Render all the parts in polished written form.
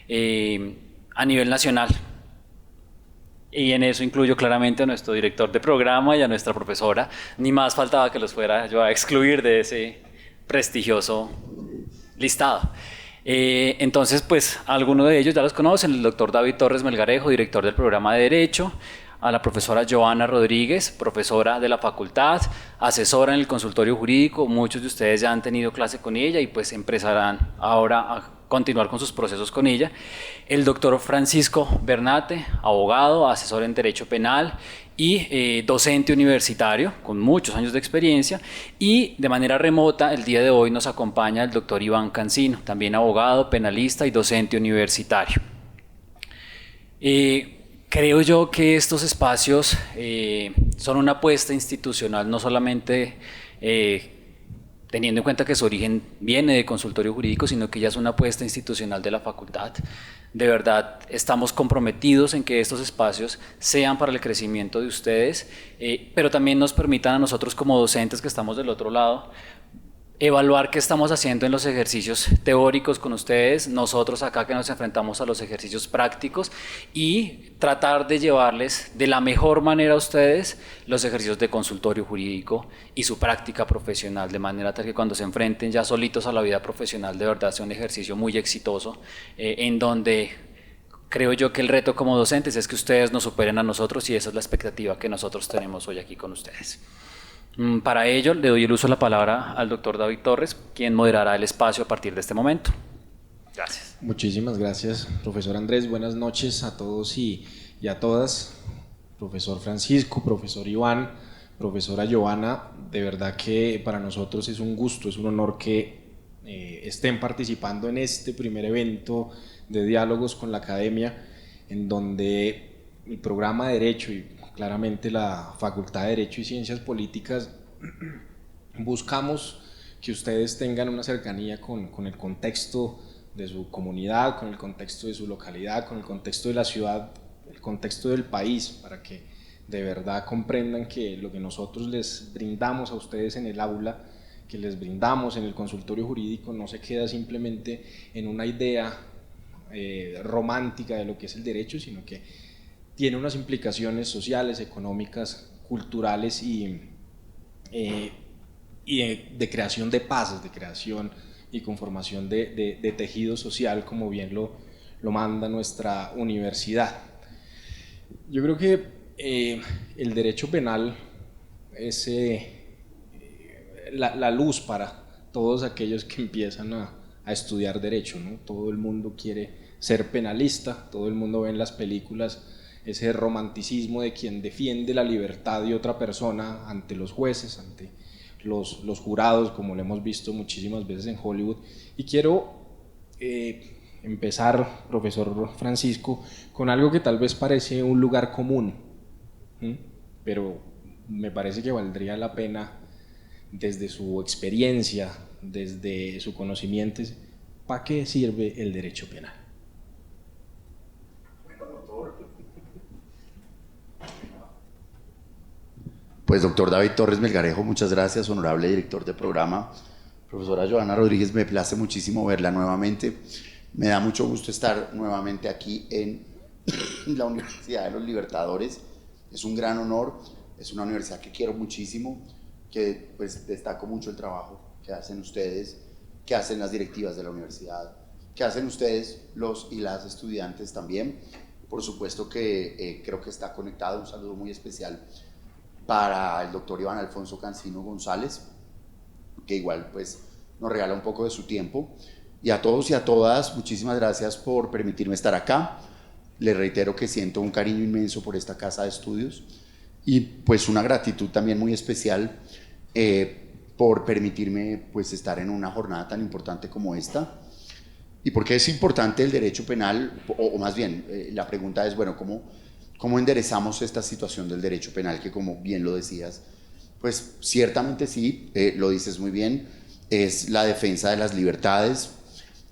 a nivel nacional. Y en eso incluyo claramente a nuestro director de programa y a nuestra profesora. Ni más faltaba que los fuera yo a excluir de ese prestigioso listado. Entonces, pues algunos de ellos ya los conocen: el doctor David Torres Melgarejo, director del programa de Derecho; a la profesora Joana Rodríguez, profesora de la facultad, asesora en el consultorio jurídico. Muchos de ustedes ya han tenido clase con ella y pues empezarán ahora a continuar con sus procesos con ella. El doctor Francisco Bernate, abogado, asesor en Derecho Penal y docente universitario con muchos años de experiencia. Y de manera remota, el día de hoy nos acompaña el doctor Iván Cancino, también abogado, penalista y docente universitario. Creo yo que estos espacios son una apuesta institucional, no solamente teniendo en cuenta que su origen viene de consultorio jurídico, sino que ya es una apuesta institucional de la facultad. De verdad, estamos comprometidos en que estos espacios sean para el crecimiento de ustedes, pero también nos permitan a nosotros como docentes que estamos del otro lado evaluar qué estamos haciendo en los ejercicios teóricos con ustedes, nosotros acá que nos enfrentamos a los ejercicios prácticos, y tratar de llevarles de la mejor manera a ustedes los ejercicios de consultorio jurídico y su práctica profesional, de manera tal que cuando se enfrenten ya solitos a la vida profesional, de verdad sea un ejercicio muy exitoso, en donde creo yo que el reto como docentes es que ustedes nos superen a nosotros, y esa es la expectativa que nosotros tenemos hoy aquí con ustedes. Para ello, le doy el uso de la palabra al doctor David Torres, quien moderará el espacio a partir de este momento. Gracias. Muchísimas gracias, profesor Andrés. Buenas noches a todos y a todas. Profesor Francisco, profesor Iván, profesora Joana, de verdad que para nosotros es un gusto, es un honor que estén participando en este primer evento de diálogos con la academia, en donde el programa de Derecho y claramente la Facultad de Derecho y Ciencias Políticas buscamos que ustedes tengan una cercanía con el contexto de su comunidad, con el contexto de su localidad, con el contexto de la ciudad, el contexto del país, para que de verdad comprendan que lo que nosotros les brindamos a ustedes en el aula, que les brindamos en el consultorio jurídico, no se queda simplemente en una idea romántica de lo que es el derecho, sino que tiene unas implicaciones sociales, económicas, culturales y de creación de paces, de creación y conformación de tejido social, como bien lo manda nuestra universidad. Yo creo que el derecho penal es la luz para todos aquellos que empiezan a estudiar derecho, ¿no? Todo el mundo quiere ser penalista, todo el mundo ve en las películas ese romanticismo de quien defiende la libertad de otra persona ante los jueces, ante los jurados, como lo hemos visto muchísimas veces en Hollywood. Y quiero empezar, profesor Francisco, con algo que tal vez parece un lugar común, pero me parece que valdría la pena, desde su experiencia, desde su conocimiento, ¿para qué sirve el derecho penal? Pues doctor David Torres Melgarejo, muchas gracias, honorable director de programa. Profesora Joana Rodríguez, me place muchísimo verla nuevamente. Me da mucho gusto estar nuevamente aquí en la Universidad de los Libertadores. Es un gran honor, es una universidad que quiero muchísimo, que pues destaco mucho el trabajo que hacen ustedes, que hacen las directivas de la universidad, que hacen ustedes los y las estudiantes también. Por supuesto que creo que está conectado. Un saludo muy especial para el doctor Iván Alfonso Cancino González, que igual pues nos regala un poco de su tiempo. Y a todos y a todas, muchísimas gracias por permitirme estar acá. Les reitero que siento un cariño inmenso por esta casa de estudios y pues una gratitud también muy especial por permitirme pues estar en una jornada tan importante como esta. ¿Y por qué es importante el derecho penal? O más bien, la pregunta es, bueno, ¿cómo enderezamos esta situación del derecho penal? Que como bien lo decías, pues ciertamente sí, lo dices muy bien, es la defensa de las libertades,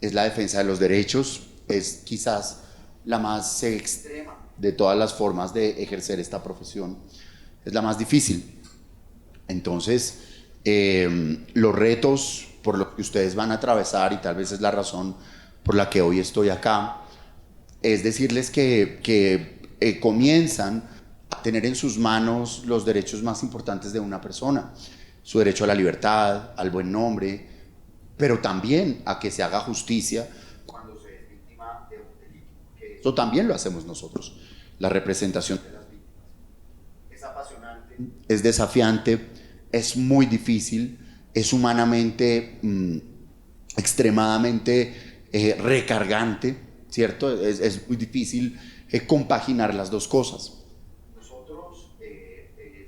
es la defensa de los derechos, es quizás la más extrema de todas las formas de ejercer esta profesión, es la más difícil. Entonces, los retos por los que ustedes van a atravesar, y tal vez es la razón por la que hoy estoy acá, es decirles que comienzan a tener en sus manos los derechos más importantes de una persona, su derecho a la libertad, al buen nombre, pero también a que se haga justicia cuando se es víctima de un delito, que eso también lo hacemos nosotros, la representación de las víctimas. Es apasionante, es desafiante, es muy difícil, es humanamente extremadamente recargante, ¿cierto? Es muy difícil compaginar las dos cosas. Nosotros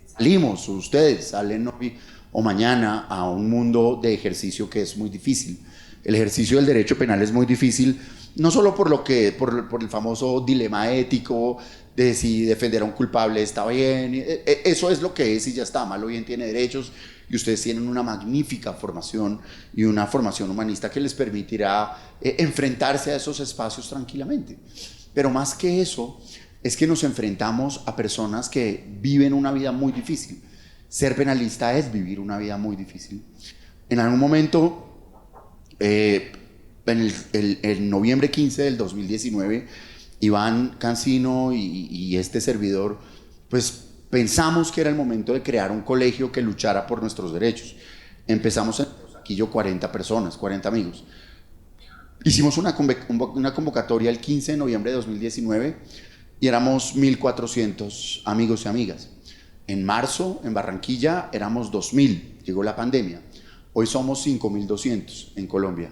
salimos, ustedes salen hoy o mañana a un mundo de ejercicio que es muy difícil. El ejercicio del derecho penal es muy difícil, no solo por el famoso dilema ético de si defender a un culpable está bien, eso es lo que es y ya está, mal o bien tiene derechos, y ustedes tienen una magnífica formación y una formación humanista que les permitirá enfrentarse a esos espacios tranquilamente. Pero más que eso, es que nos enfrentamos a personas que viven una vida muy difícil. Ser penalista es vivir una vida muy difícil. En algún momento, en noviembre 15 del 2019, Iván Cancino y este servidor, pues pensamos que era el momento de crear un colegio que luchara por nuestros derechos. Empezamos en Quillo 40 personas, 40 amigos. Hicimos una convocatoria el 15 de noviembre de 2019 y éramos 1.400 amigos y amigas. En marzo, en Barranquilla, éramos 2.000, llegó la pandemia. Hoy somos 5.200 en Colombia.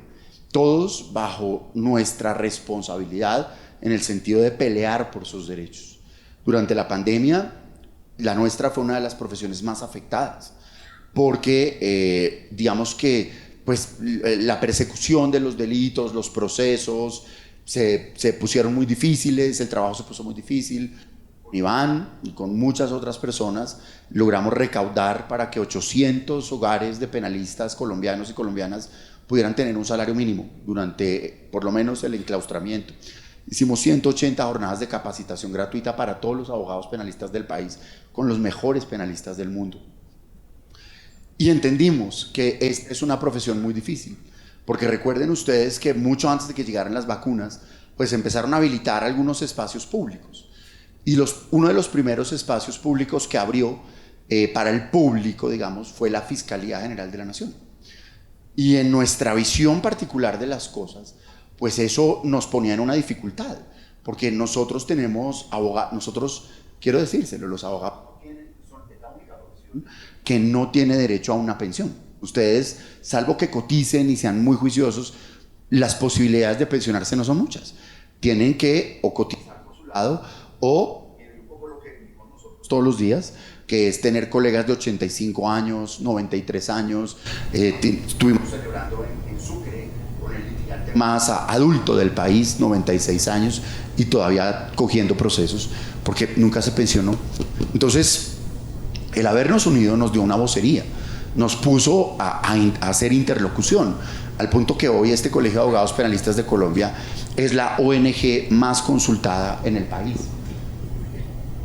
Todos bajo nuestra responsabilidad en el sentido de pelear por sus derechos. Durante la pandemia, la nuestra fue una de las profesiones más afectadas, porque digamos que pues, la persecución de los delitos, los procesos, se pusieron muy difíciles, el trabajo se puso muy difícil. Con Iván y con muchas otras personas logramos recaudar para que 800 hogares de penalistas colombianos y colombianas pudieran tener un salario mínimo durante por lo menos el enclaustramiento. Hicimos 180 jornadas de capacitación gratuita para todos los abogados penalistas del país, con los mejores penalistas del mundo. Y entendimos que es una profesión muy difícil, porque recuerden ustedes que mucho antes de que llegaran las vacunas, pues empezaron a habilitar algunos espacios públicos. Y uno de los primeros espacios públicos que abrió para el público, digamos, fue la Fiscalía General de la Nación. Y en nuestra visión particular de las cosas, pues eso nos ponía en una dificultad, porque nosotros tenemos abogados, nosotros, quiero decírselo, los abogados son la única profesión que no tiene derecho a una pensión. Ustedes, salvo que coticen y sean muy juiciosos, las posibilidades de pensionarse no son muchas. Tienen que o cotizar por su lado o un poco lo que vivimos nosotros todos los días, que es tener colegas de 85 años, 93 años. Estuvimos celebrando en Sucre con el litigante más adulto del país, 96 años, y todavía cogiendo procesos, porque nunca se pensionó. Entonces, el habernos unido nos dio una vocería, nos puso a hacer interlocución, al punto que hoy este Colegio de Abogados Penalistas de Colombia es la ONG más consultada en el país.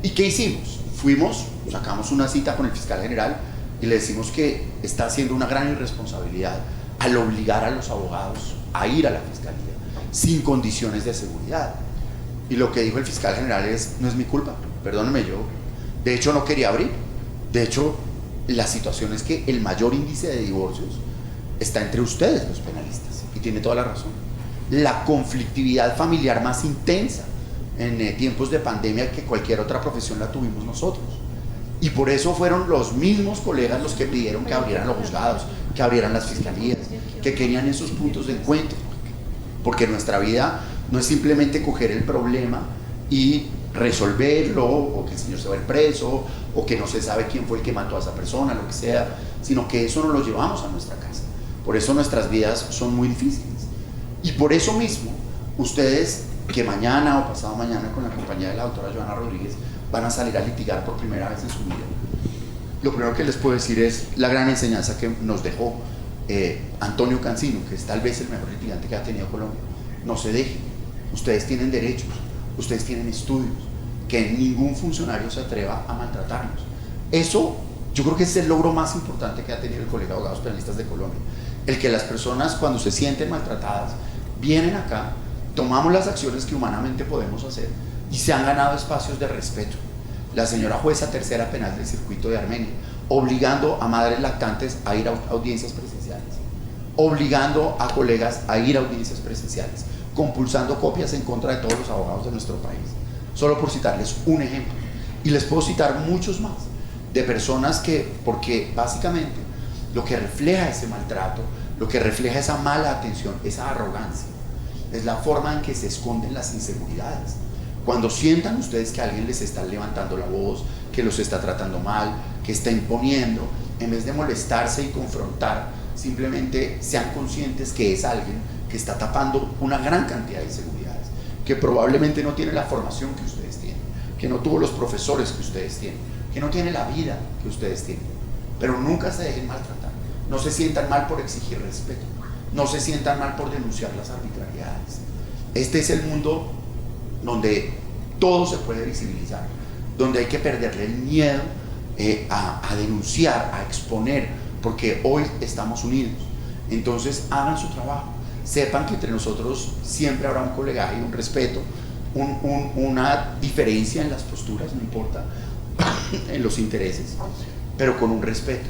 ¿Y qué hicimos? Fuimos, sacamos una cita con el fiscal general y le decimos que está haciendo una gran irresponsabilidad al obligar a los abogados a ir a la fiscalía sin condiciones de seguridad. Y lo que dijo el fiscal general es: no es mi culpa, perdóneme, yo de hecho no quería abrir. De hecho, la situación es que el mayor índice de divorcios está entre ustedes, los penalistas, y tiene toda la razón. La conflictividad familiar más intensa en tiempos de pandemia que cualquier otra profesión la tuvimos nosotros. Y por eso fueron los mismos colegas los que pidieron que abrieran los juzgados, que abrieran las fiscalías, que querían esos puntos de encuentro. Porque nuestra vida no es simplemente coger el problema y resolverlo, o que el señor se va preso, o que no se sabe quién fue el que mató a esa persona, lo que sea, sino que eso no lo llevamos a nuestra casa. Por eso nuestras vidas son muy difíciles. Y por eso mismo, ustedes que mañana o pasado mañana con la compañía de la doctora Joana Rodríguez van a salir a litigar por primera vez en su vida. Lo primero que les puedo decir es la gran enseñanza que nos dejó Antonio Cancino, que es tal vez el mejor litigante que ha tenido Colombia. No se dejen, ustedes tienen derechos, ustedes tienen estudios, que ningún funcionario se atreva a maltratarlos. Eso yo creo que es el logro más importante que ha tenido el Colegio de Abogados Penalistas de Colombia, el que las personas, cuando se sienten maltratadas, vienen acá, tomamos las acciones que humanamente podemos hacer y se han ganado espacios de respeto. La señora jueza tercera penal del circuito de Armenia, obligando a madres lactantes a ir a audiencias presenciales, obligando a colegas a ir a audiencias presenciales, compulsando copias en contra de todos los abogados de nuestro país, solo por citarles un ejemplo. Y les puedo citar muchos más, de personas que, porque básicamente lo que refleja ese maltrato, lo que refleja esa mala atención, esa arrogancia, es la forma en que se esconden las inseguridades. Cuando sientan ustedes que alguien les está levantando la voz, que los está tratando mal, que está imponiendo, en vez de molestarse y confrontar, simplemente sean conscientes que es alguien que está tapando una gran cantidad de inseguridades, que probablemente no tiene la formación que ustedes tienen, que no tuvo los profesores que ustedes tienen, que no tiene la vida que ustedes tienen. Pero nunca se dejen maltratar, no se sientan mal por exigir respeto, no se sientan mal por denunciar las arbitrariedades. Este es el mundo donde todo se puede visibilizar, donde hay que perderle el miedo a denunciar, a exponer, porque hoy estamos unidos. Entonces hagan su trabajo, sepan que entre nosotros siempre habrá un colegaje, un respeto, una diferencia en las posturas, no importa, en los intereses, pero con un respeto.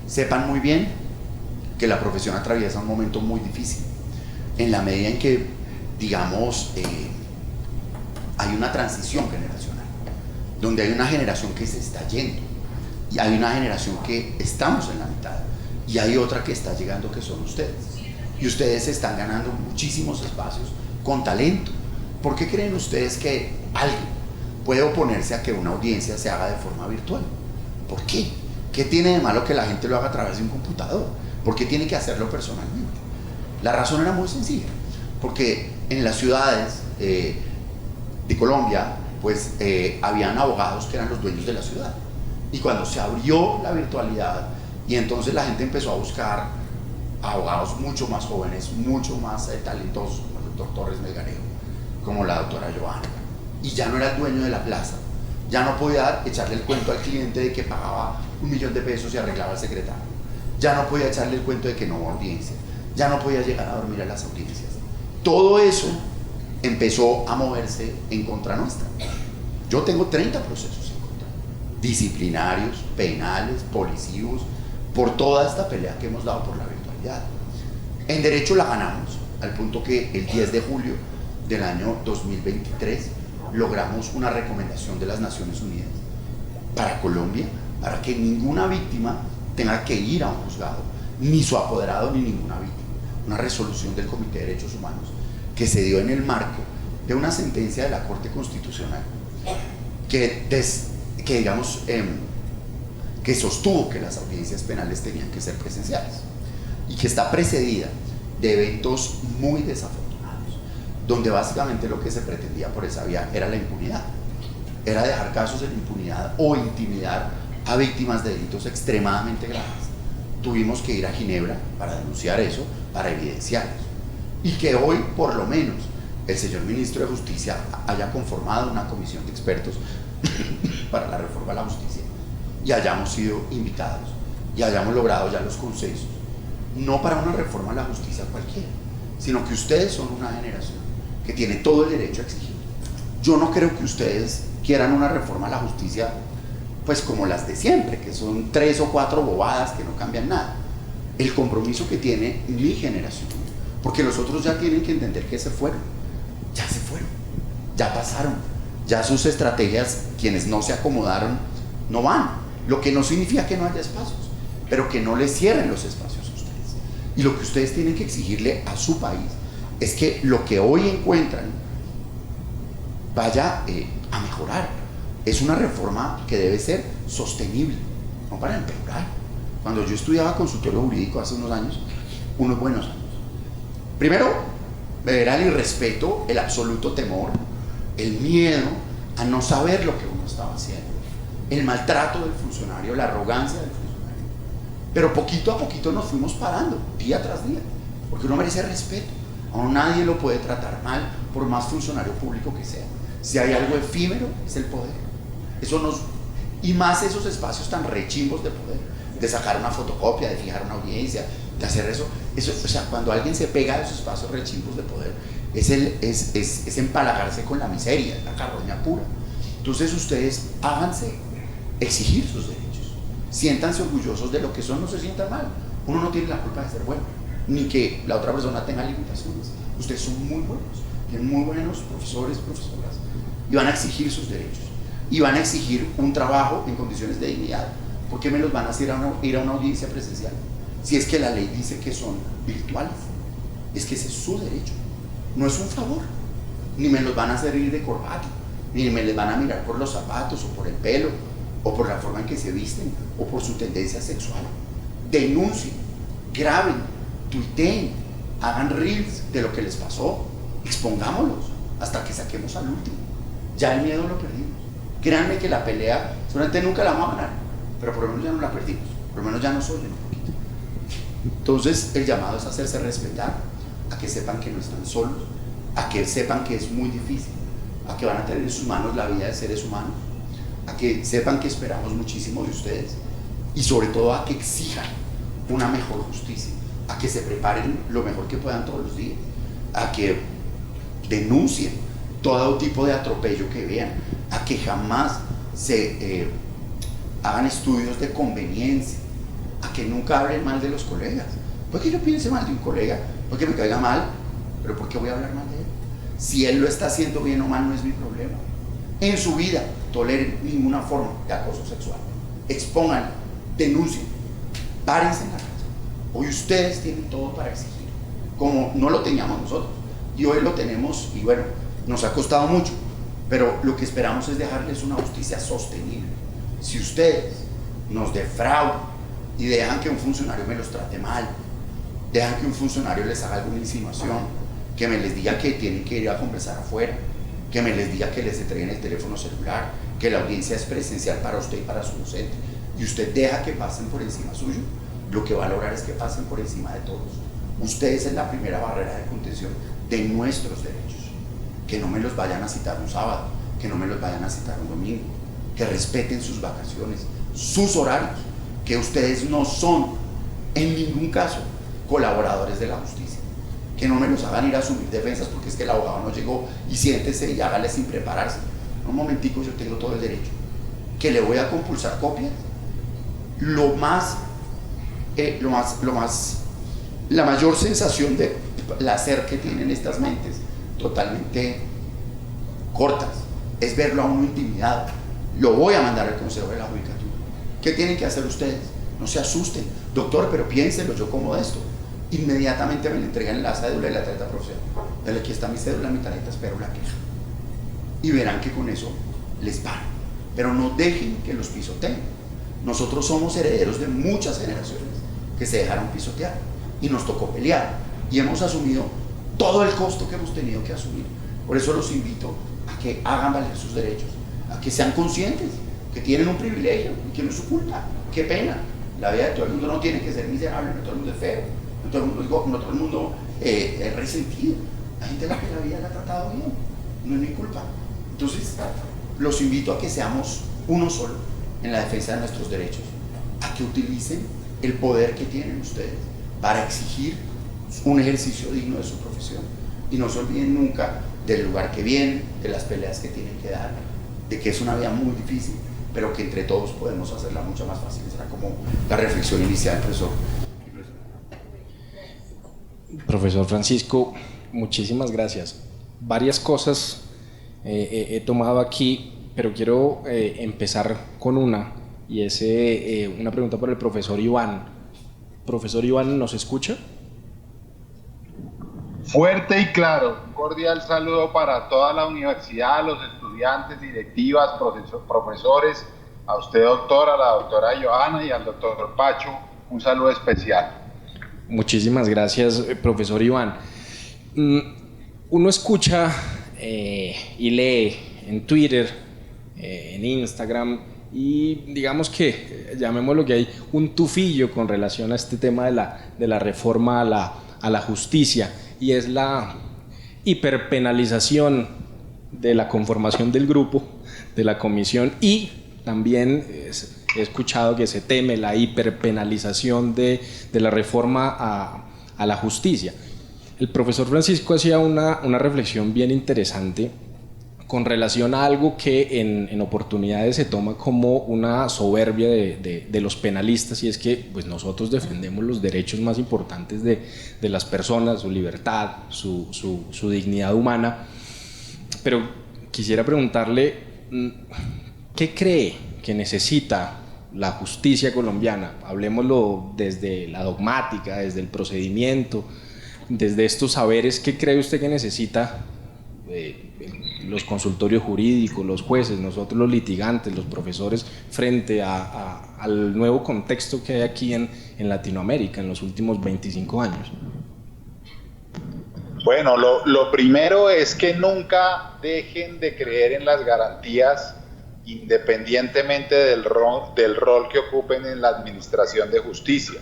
Sepan muy bien que la profesión atraviesa un momento muy difícil, en la medida en que, digamos, hay una transición generacional, donde hay una generación que se está yendo, y hay una generación que estamos en la mitad, y hay otra que está llegando, que son ustedes. Y ustedes están ganando muchísimos espacios con talento. ¿Por qué creen ustedes que alguien puede oponerse a que una audiencia se haga de forma virtual? ¿Por qué? ¿Qué tiene de malo que la gente lo haga a través de un computador? ¿Por qué tiene que hacerlo personalmente? La razón era muy sencilla, porque en las ciudades de Colombia, pues habían abogados que eran los dueños de la ciudad. Y cuando se abrió la virtualidad y entonces la gente empezó a buscar abogados mucho más jóvenes, mucho más talentosos, como el doctor Torres Melgarejo, como la doctora Joana, y ya no era el dueño de la plaza, ya no podía echarle el cuento al cliente de que pagaba $1.000.000 y arreglaba al secretario, ya no podía echarle el cuento de que no hubo audiencia, ya no podía llegar a dormir a las audiencias. Todo eso empezó a moverse en contra nuestra. Yo tengo 30 procesos en contra, disciplinarios, penales, policivos, por toda esta pelea que hemos dado por la virtualidad. En derecho la ganamos, al punto que el 10 de julio del año 2023 logramos una recomendación de las Naciones Unidas para Colombia, para que ninguna víctima tenga que ir a un juzgado, ni su apoderado ni ninguna víctima. Una resolución del Comité de Derechos Humanos que se dio en el marco de una sentencia de la Corte Constitucional que sostuvo que las audiencias penales tenían que ser presenciales y que está precedida de eventos muy desafortunados, donde básicamente lo que se pretendía por esa vía era la impunidad, era dejar casos en impunidad o intimidar a víctimas de delitos extremadamente graves. Tuvimos que ir a Ginebra para denunciar eso, para evidenciar eso, y que hoy por lo menos el señor ministro de Justicia haya conformado una comisión de expertos para la reforma a la justicia y hayamos sido invitados y hayamos logrado ya los consensos, no para una reforma a la justicia cualquiera, sino que ustedes son una generación que tiene todo el derecho a exigir. Yo no creo que ustedes quieran una reforma a la justicia pues como las de siempre, que son 3 o 4 bobadas que no cambian nada. El compromiso que tiene mi generación, porque los otros ya tienen que entender que se fueron, ya pasaron, ya sus estrategias, quienes no se acomodaron, no van, lo que no significa que no haya espacios, pero que no les cierren los espacios a ustedes. Y lo que ustedes tienen que exigirle a su país es que lo que hoy encuentran vaya a mejorar. Es una reforma que debe ser sostenible, no para empeorar. Cuando yo estudiaba consultorio jurídico hace unos años, unos buenos años, primero era el irrespeto, el absoluto temor, el miedo a no saber lo que uno estaba haciendo, el maltrato del funcionario, la arrogancia del funcionario. Pero poquito a poquito nos fuimos parando, día tras día, porque uno merece respeto. A uno nadie lo puede tratar mal, por más funcionario público que sea. Si hay algo efímero, es el poder. Y más esos espacios tan rechimbos de poder, de sacar una fotocopia, de fijar una audiencia, de hacer eso, o sea, cuando alguien se pega a esos espacios rechimbos de poder, es empalagarse con la miseria, la carroña pura. Entonces ustedes háganse exigir sus derechos, siéntanse orgullosos de lo que son, no se sientan mal. Uno no tiene la culpa de ser bueno, ni que la otra persona tenga limitaciones. Ustedes son muy buenos, tienen muy buenos profesores, profesoras, y van a exigir sus derechos, y van a exigir un trabajo en condiciones de dignidad. ¿Por qué me los van a hacer ir a una audiencia presencial? Si es que la ley dice que son virtuales, es que ese es su derecho, no es un favor. Ni me los van a hacer ir de corbata, ni me les van a mirar por los zapatos o por el pelo o por la forma en que se visten o por su tendencia sexual. Denuncien, graben, tuiteen, hagan reels de lo que les pasó, expongámoslos hasta que saquemos al último. Ya el miedo lo perdimos. Créanme que la pelea seguramente nunca la vamos a ganar, pero por lo menos ya no la perdimos, por lo menos ya nos oyen un poquito. Entonces el llamado es a hacerse respetar, a que sepan que no están solos, a que sepan que es muy difícil, a que van a tener en sus manos la vida de seres humanos, a que sepan que esperamos muchísimo de ustedes y sobre todo a que exijan una mejor justicia, a que se preparen lo mejor que puedan todos los días, a que denuncien todo tipo de atropello que vean, a que jamás se hagan estudios de conveniencia, a que nunca hablen mal de los colegas. Puede que yo piense mal de un colega, puede que me caiga mal, pero ¿por qué voy a hablar mal de él? Si él lo está haciendo bien o mal, no es mi problema. En su vida toleren ninguna forma de acoso sexual, expongan, denuncien, párense en la casa. Hoy ustedes tienen todo para exigir, como no lo teníamos nosotros, y hoy lo tenemos, y bueno, nos ha costado mucho, pero lo que esperamos es dejarles una justicia sostenible. Si ustedes nos defraudan y dejan que un funcionario me los trate mal, dejan que un funcionario les haga alguna insinuación, que me les diga que tienen que ir a conversar afuera, que me les diga que les entreguen el teléfono celular, que la audiencia es presencial para usted y para su docente, y usted deja que pasen por encima suyo, lo que va a lograr es que pasen por encima de todos. Ustedes es la primera barrera de contención de nuestros derechos. Que no me los vayan a citar un sábado, que no me los vayan a citar un domingo, que respeten sus vacaciones, sus horarios, que ustedes no son en ningún caso colaboradores de la justicia, que no me los hagan ir a asumir defensas porque es que el abogado no llegó y siéntese y hágale sin prepararse. Un momentico, yo tengo todo el derecho. Que le voy a compulsar copias, la mayor sensación de placer que tienen estas mentes totalmente cortas es verlo a uno intimidado. Lo voy a mandar al Consejo de la Judicatura. ¿Qué tienen que hacer ustedes? No se asusten. Doctor, pero piénselo, yo como esto. Inmediatamente me le entregan la cédula y la tarjeta profesional. Dale, aquí está mi cédula, mi tarjeta, espero la queja. Y verán que con eso les paran. Pero no dejen que los pisoteen. Nosotros somos herederos de muchas generaciones que se dejaron pisotear y nos tocó pelear y hemos asumido todo el costo que hemos tenido que asumir. Por eso los invito a que hagan valer sus derechos, a que sean conscientes que tienen un privilegio y que no es su culpa. Qué pena, la vida de todo el mundo no tiene que ser miserable, no todo el mundo es feo, no todo el mundo es resentido. La gente la vida la ha tratado bien, no es mi culpa. Entonces los invito a que seamos uno solo en la defensa de nuestros derechos, a que utilicen el poder que tienen ustedes para exigir un ejercicio digno de su profesión y no se olviden nunca del lugar que vienen, de las peleas que tienen que dar, de que es una vida muy difícil, pero que entre todos podemos hacerla mucho más fácil. Será como la reflexión inicial, profesor. Profesor Francisco, muchísimas gracias. Varias cosas he tomado aquí, pero quiero empezar con una, y es una pregunta para el profesor Iván. Profesor Iván, ¿nos escucha? Fuerte y claro, un cordial saludo para toda la universidad, los estudiantes, directivas, profesores, a usted doctor, a la doctora Johanna y al doctor Pacho, un saludo especial. Muchísimas gracias, profesor Iván. Uno escucha y lee en Twitter, en Instagram, y digamos que, llamémoslo, que hay un tufillo con relación a este tema de la reforma a la justicia, y es la hiperpenalización de la conformación del grupo, de la comisión, y también he escuchado que se teme la hiperpenalización de la reforma a la justicia. El profesor Francisco hacía una reflexión bien interesante con relación a algo que en oportunidades se toma como una soberbia de los penalistas, y es que pues, nosotros defendemos los derechos más importantes de las personas, su libertad, su dignidad humana. Pero quisiera preguntarle, ¿qué cree que necesita la justicia colombiana? Hablemoslo desde la dogmática, desde el procedimiento, desde estos saberes. ¿Qué cree usted que necesita los consultorios jurídicos, los jueces, nosotros los litigantes, los profesores, frente al nuevo contexto que hay aquí en Latinoamérica en los últimos 25 años? Bueno, lo primero es que nunca dejen de creer en las garantías, independientemente del rol que ocupen en la administración de justicia.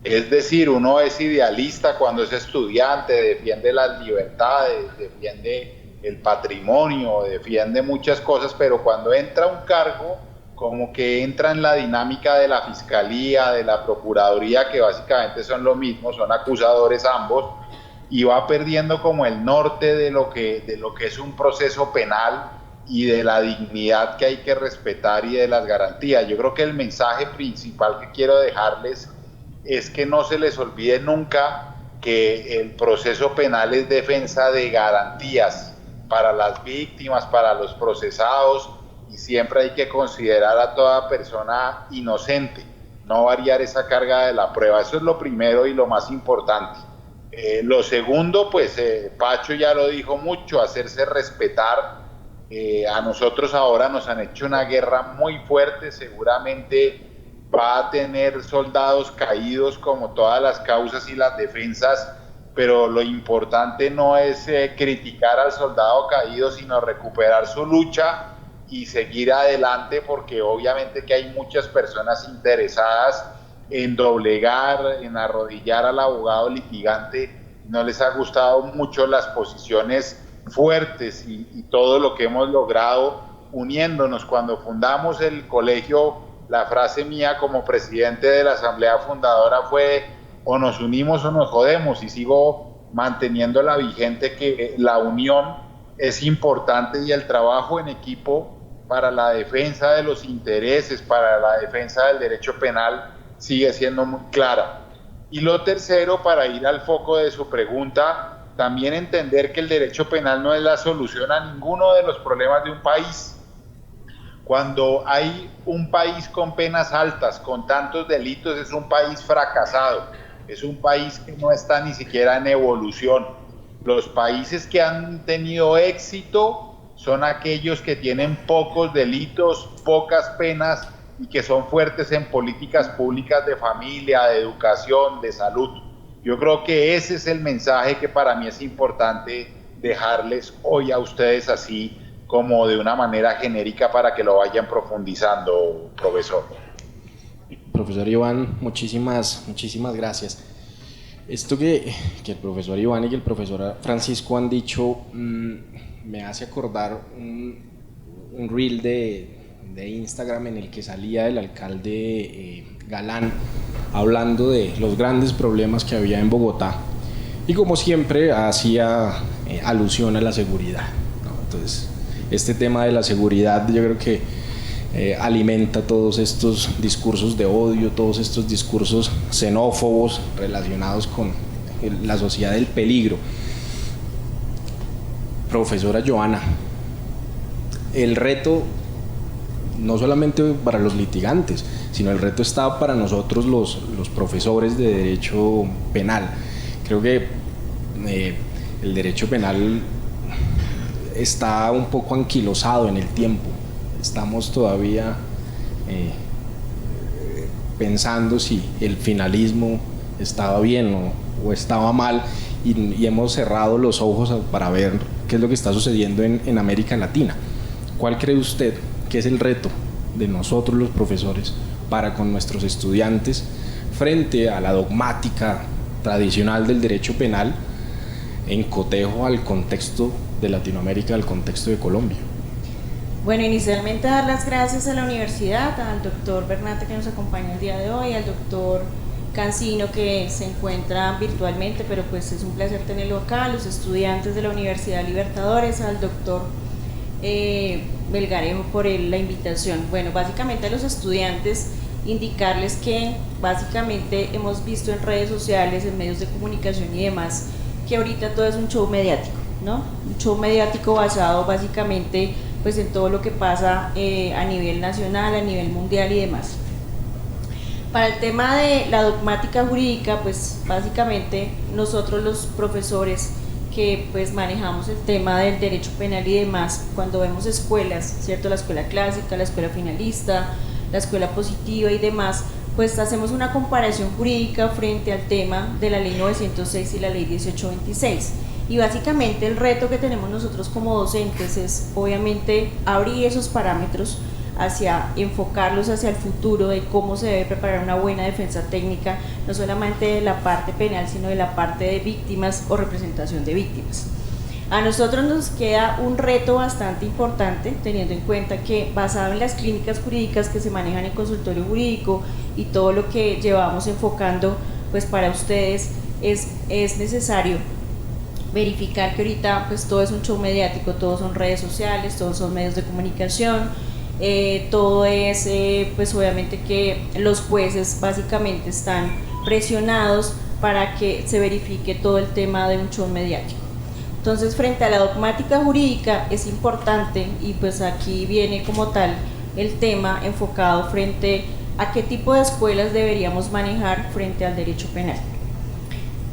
Es decir, uno es idealista cuando es estudiante, defiende las libertades, defiende el patrimonio, defiende muchas cosas, pero cuando entra a un cargo, como que entra en la dinámica de la fiscalía, de la procuraduría, que básicamente son lo mismo, son acusadores ambos, y va perdiendo como el norte de lo que es un proceso penal y de la dignidad que hay que respetar y de las garantías. Yo creo que el mensaje principal que quiero dejarles es que no se les olvide nunca que el proceso penal es defensa de garantías para las víctimas, para los procesados, y siempre hay que considerar a toda persona inocente, no variar esa carga de la prueba. Eso es lo primero y lo más importante. Lo segundo, pues Pacho ya lo dijo mucho, hacerse respetar. A nosotros ahora nos han hecho una guerra muy fuerte, seguramente va a tener soldados caídos como todas las causas y las defensas, pero lo importante no es criticar al soldado caído, sino recuperar su lucha y seguir adelante, porque obviamente que hay muchas personas interesadas en doblegar, en arrodillar al abogado litigante. No les ha gustado mucho las posiciones fuertes y todo lo que hemos logrado uniéndonos. Cuando fundamos el colegio, la frase mía como presidente de la asamblea fundadora fue: o nos unimos o nos jodemos, y sigo manteniéndola vigente, que la unión es importante y el trabajo en equipo para la defensa de los intereses, para la defensa del derecho penal sigue siendo muy clara. Y lo tercero, para ir al foco de su pregunta, también entender que el derecho penal no es la solución a ninguno de los problemas de un país. Cuando hay un país con penas altas, con tantos delitos, es un país fracasado, es un país que no está ni siquiera en evolución. Los países que han tenido éxito son aquellos que tienen pocos delitos, pocas penas, y que son fuertes en políticas públicas de familia, de educación, de salud. Yo creo que ese es el mensaje que para mí es importante dejarles hoy a ustedes, así como de una manera genérica, para que lo vayan profundizando, profesor. Profesor Iván, muchísimas gracias. Esto que el profesor Iván y que el profesor Francisco han dicho me hace acordar un reel de Instagram en el que salía el alcalde Galán hablando de los grandes problemas que había en Bogotá, y como siempre hacía alusión a la seguridad, ¿no? Entonces, este tema de la seguridad yo creo que alimenta todos estos discursos de odio, todos estos discursos xenófobos relacionados con la sociedad del peligro. Profesora Johanna, el reto no solamente para los litigantes, sino el reto está para nosotros los profesores de derecho penal. Creo que el derecho penal está un poco anquilosado en el tiempo. Estamos todavía pensando si el finalismo estaba bien o estaba mal, y hemos cerrado los ojos para ver qué es lo que está sucediendo en América Latina. ¿Cuál cree usted que es el reto de nosotros los profesores para con nuestros estudiantes frente a la dogmática tradicional del derecho penal en cotejo al contexto de Latinoamérica, al contexto de Colombia? Bueno, inicialmente dar las gracias a la universidad, al doctor Bernate que nos acompaña el día de hoy, al doctor Cancino, que se encuentra virtualmente, pero pues es un placer tenerlo acá, los estudiantes de la Universidad Libertadores, al doctor Melgarejo por la invitación. Bueno, básicamente a los estudiantes indicarles que básicamente hemos visto en redes sociales, en medios de comunicación y demás, que ahorita todo es un show mediático, ¿no? Un show mediático basado básicamente pues en todo lo que pasa a nivel nacional, a nivel mundial y demás. Para el tema de la dogmática jurídica, pues básicamente nosotros los profesores que pues manejamos el tema del derecho penal y demás, cuando vemos escuelas, ¿cierto? La escuela clásica, la escuela finalista, la escuela positiva y demás, pues hacemos una comparación jurídica frente al tema de la ley 906 y la ley 1826. Y básicamente el reto que tenemos nosotros como docentes es obviamente abrir esos parámetros enfocarlos hacia el futuro de cómo se debe preparar una buena defensa técnica, no solamente de la parte penal, sino de la parte de víctimas o representación de víctimas. A nosotros nos queda un reto bastante importante, teniendo en cuenta que basado en las clínicas jurídicas que se manejan en consultorio jurídico y todo lo que llevamos enfocando, pues para ustedes es necesario verificar que ahorita pues todo es un show mediático, todos son redes sociales, todos son medios de comunicación, todo es pues obviamente que los jueces básicamente están presionados para que se verifique todo el tema de un show mediático. Entonces, frente a la dogmática jurídica es importante, y pues aquí viene como tal el tema enfocado frente a qué tipo de escuelas deberíamos manejar frente al derecho penal.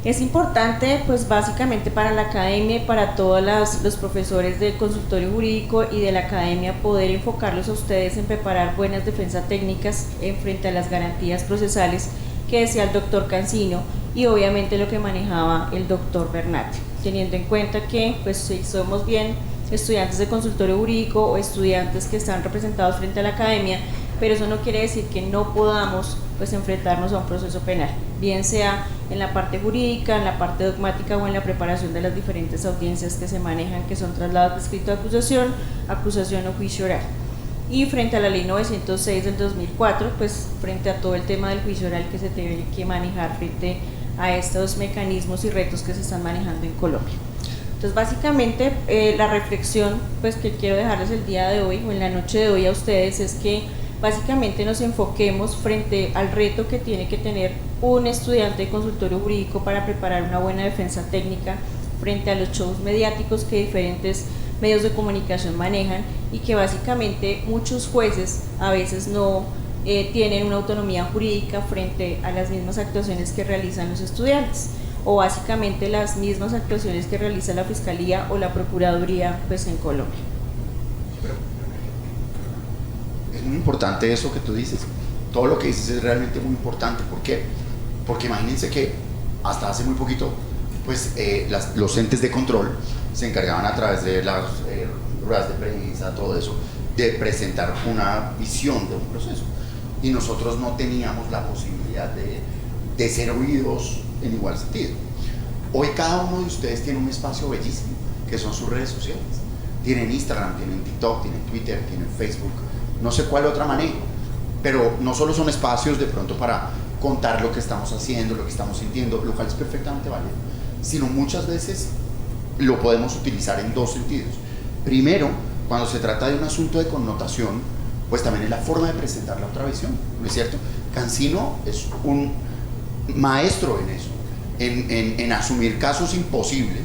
Es importante pues básicamente para la academia y para todos los profesores del consultorio jurídico y de la academia poder enfocarlos a ustedes en preparar buenas defensas técnicas en frente a las garantías procesales que decía el doctor Cancino y obviamente lo que manejaba el doctor Bernat, teniendo en cuenta que pues si somos bien estudiantes de consultorio jurídico o estudiantes que están representados frente a la academia, pero eso no quiere decir que no podamos pues enfrentarnos a un proceso penal, bien sea en la parte jurídica, en la parte dogmática o en la preparación de las diferentes audiencias que se manejan, que son traslados de escrito de acusación, acusación o juicio oral. Y frente a la ley 906 del 2004, pues frente a todo el tema del juicio oral que se tiene que manejar frente a estos mecanismos y retos que se están manejando en Colombia. Entonces básicamente la reflexión pues que quiero dejarles el día de hoy o en la noche de hoy a ustedes es que básicamente nos enfoquemos frente al reto que tiene que tener un estudiante de consultorio jurídico para preparar una buena defensa técnica frente a los shows mediáticos que diferentes medios de comunicación manejan y que básicamente muchos jueces a veces no tienen una autonomía jurídica frente a las mismas actuaciones que realizan los estudiantes o básicamente las mismas actuaciones que realiza la Fiscalía o la Procuraduría pues en Colombia. Es muy importante eso que tú dices. Todo lo que dices es realmente muy importante. ¿Por qué? Porque imagínense que hasta hace muy poquito, pues los entes de control se encargaban a través de las ruedas de prensa, todo eso, de presentar una visión de un proceso. Y nosotros no teníamos la posibilidad de ser oídos en igual sentido. Hoy cada uno de ustedes tiene un espacio bellísimo, que son sus redes sociales. Tienen Instagram, tienen TikTok, tienen Twitter, tienen Facebook, no sé cuál otra manejo, pero no solo son espacios de pronto para contar lo que estamos haciendo, lo que estamos sintiendo, lo cual es perfectamente válido, sino muchas veces lo podemos utilizar en dos sentidos. Primero, cuando se trata de un asunto de connotación, pues también es la forma de presentar la otra visión, ¿no es cierto? Cancino es un maestro en eso, en asumir casos imposibles,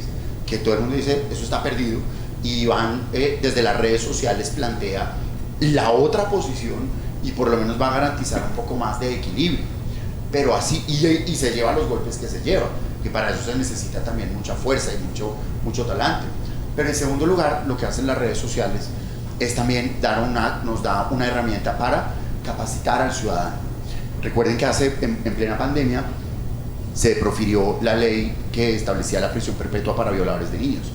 que todo el mundo dice, eso está perdido, y Iván desde las redes sociales plantea la otra posición y por lo menos va a garantizar un poco más de equilibrio, pero así, y se lleva los golpes que se lleva, que para eso se necesita también mucha fuerza y mucho talante. Pero en segundo lugar, lo que hacen las redes sociales es también nos da una herramienta para capacitar al ciudadano. Recuerden que en plena pandemia se profirió la ley que establecía la prisión perpetua para violadores de niños,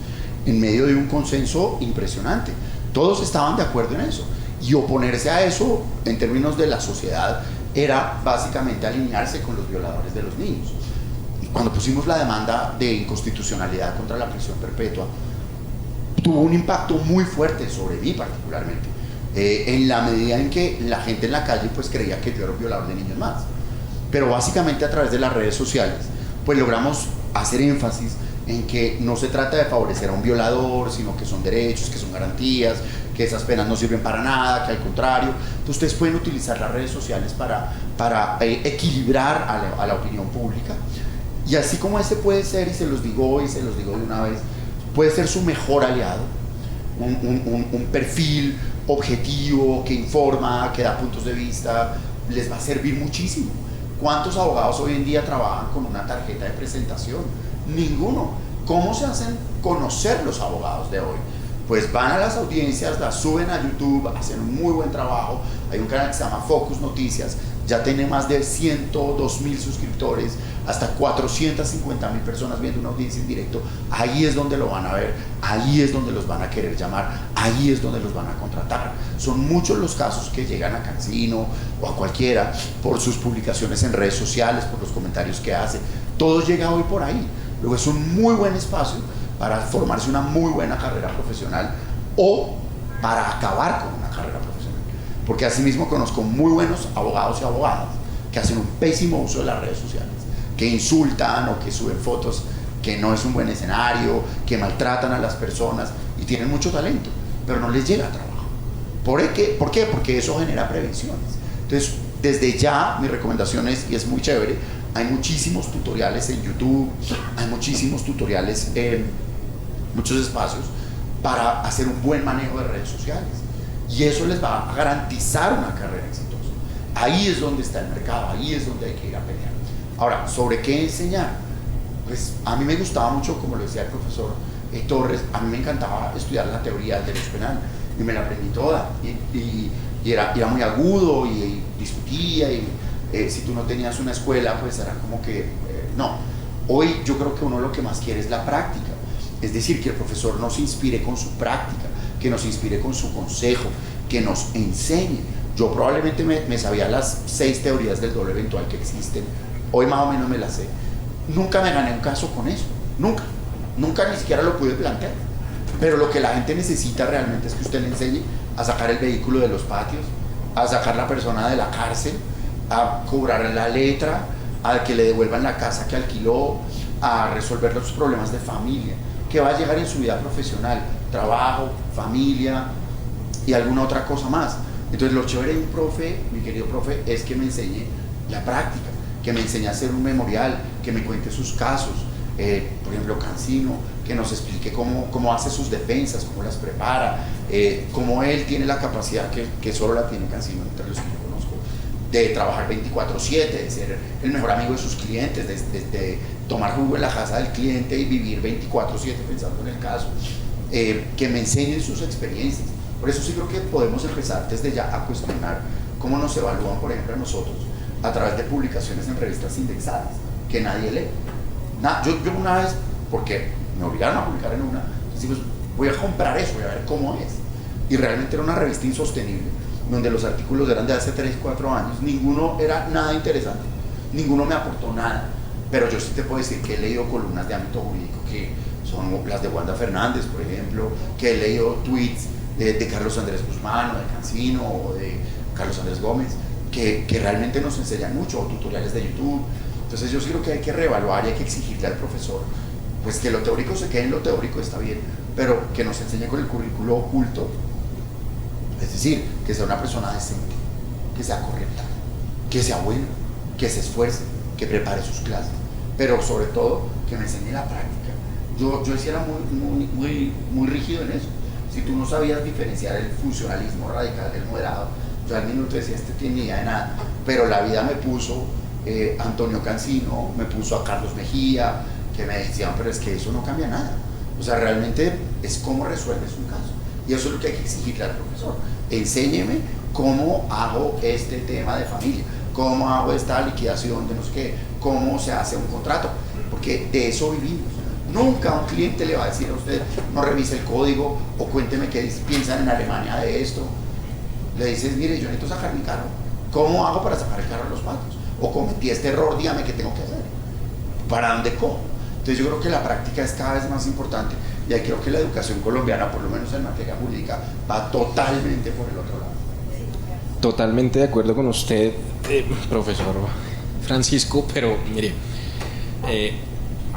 en medio de un consenso impresionante. Todos estaban de acuerdo en eso, y oponerse a eso en términos de la sociedad era básicamente alinearse con los violadores de los niños. Y cuando pusimos la demanda de inconstitucionalidad contra la prisión perpetua, tuvo un impacto muy fuerte sobre mí particularmente, en la medida en que la gente en la calle pues creía que yo era un violador de niños más. pero básicamente a través de las redes sociales, pues logramos hacer énfasis en que no se trata de favorecer a un violador, sino que son derechos, que son garantías, que esas penas no sirven para nada, que al contrario. Entonces ustedes pueden utilizar las redes sociales para equilibrar a la opinión pública. Y así como ese puede ser, y se los digo hoy, se los digo de una vez, puede ser su mejor aliado, un perfil objetivo, que informa, que da puntos de vista, les va a servir muchísimo. ¿Cuántos abogados hoy en día trabajan con una tarjeta de presentación? Ninguno. ¿Cómo se hacen conocer los abogados de hoy? Pues van a las audiencias, las suben a YouTube, hacen un muy buen trabajo. Hay un canal que se llama Focus Noticias, ya tiene más de 102.000 suscriptores, hasta 450.000 personas viendo una audiencia en directo. Ahí es donde lo van a ver, ahí es donde los van a querer llamar, ahí es donde los van a contratar. Son muchos los casos que llegan a Cancino o a cualquiera por sus publicaciones en redes sociales, por los comentarios que hace. Todo llega hoy por ahí. Luego es un muy buen espacio para formarse una muy buena carrera profesional o para acabar con una carrera profesional. Porque asimismo conozco muy buenos abogados y abogadas que hacen un pésimo uso de las redes sociales, que insultan o que suben fotos que no es un buen escenario, que maltratan a las personas y tienen mucho talento, pero no les llega trabajo. ¿Por qué? Porque eso genera prevenciones. Entonces, desde ya, mi recomendación es, y es muy chévere, hay muchísimos tutoriales en YouTube, hay muchísimos tutoriales en muchos espacios para hacer un buen manejo de redes sociales. Y eso les va a garantizar una carrera exitosa. Ahí es donde está el mercado, ahí es donde hay que ir a pelear. Ahora, ¿sobre qué enseñar? Pues a mí me gustaba mucho, como lo decía el profesor Torres, a mí me encantaba estudiar la teoría del derecho penal y me la aprendí toda y era muy agudo y discutía y si tú no tenías una escuela pues era como que no. Hoy yo creo que uno lo que más quiere es la práctica, es decir, que el profesor nos inspire con su práctica, que nos inspire con su consejo, que nos enseñe. Yo probablemente me sabía las 6 teorías del doble eventual que existen, hoy más o menos me las sé. Nunca me gané un caso con eso, nunca ni siquiera lo pude plantear. Pero lo que la gente necesita realmente es que usted le enseñe a sacar el vehículo de los patios, a sacar la persona de la cárcel, a cobrar la letra, a que le devuelvan la casa que alquiló, a resolver los problemas de familia, que va a llegar en su vida profesional, trabajo, familia y alguna otra cosa más. Entonces lo chévere de un profe, mi querido profe, es que me enseñe la práctica, que me enseñe a hacer un memorial, que me cuente sus casos, por ejemplo Cancino, que nos explique cómo hace sus defensas, cómo las prepara, cómo él tiene la capacidad que solo la tiene Cancino entre los que yo conozco, de trabajar 24/7, de ser el mejor amigo de sus clientes, de tomar jugo en la casa del cliente y vivir 24/7 pensando en el caso, que me enseñen sus experiencias. Por eso sí creo que podemos empezar desde ya a cuestionar cómo nos evalúan, por ejemplo, a nosotros a través de publicaciones en revistas indexadas que nadie lee. Yo una vez, porque me obligaron a publicar en una, decimos, voy a comprar eso, voy a ver cómo es. Y realmente era una revista insostenible, donde los artículos eran de hace 3, 4 años, ninguno era nada interesante, ninguno me aportó nada. Pero yo sí te puedo decir que he leído columnas de ámbito jurídico que son las de Wanda Fernández, por ejemplo, que he leído tweets de Carlos Andrés Guzmán o de Cancino o de Carlos Andrés Gómez, que realmente nos enseñan mucho, o tutoriales de YouTube. Entonces yo sí creo que hay que reevaluar y hay que exigirle al profesor pues que lo teórico se quede en lo teórico, está bien, pero que nos enseñe con el currículo oculto, es decir, que sea una persona decente, que sea correcta, que sea buena, que se esfuerce, que prepare sus clases, pero sobre todo que me enseñe la práctica. Yo sí era muy rígido en eso. Si tú no sabías diferenciar el funcionalismo radical del moderado, yo al minuto decía, este tiene ni idea de nada, pero la vida me puso Antonio Cancino, me puso a Carlos Mejía, que me decían, pero es que eso no cambia nada. O sea, realmente es cómo resuelves un caso. Y eso es lo que hay que exigirle al profesor. Enséñeme cómo hago este tema de familia, cómo hago esta liquidación de no sé qué, cómo se hace un contrato, porque de eso vivimos. Nunca un cliente le va a decir a usted, no revise el código, o cuénteme qué piensan en Alemania de esto. Le dices, mire, yo necesito sacar mi carro. ¿Cómo hago para sacar el carro de los patos? O cometí este error, dígame qué tengo que hacer. ¿Para dónde cojo? Entonces yo creo que la práctica es cada vez más importante y ahí creo que la educación colombiana, por lo menos en materia jurídica, va totalmente por el otro lado. Totalmente de acuerdo con usted, profesor Francisco, pero mire,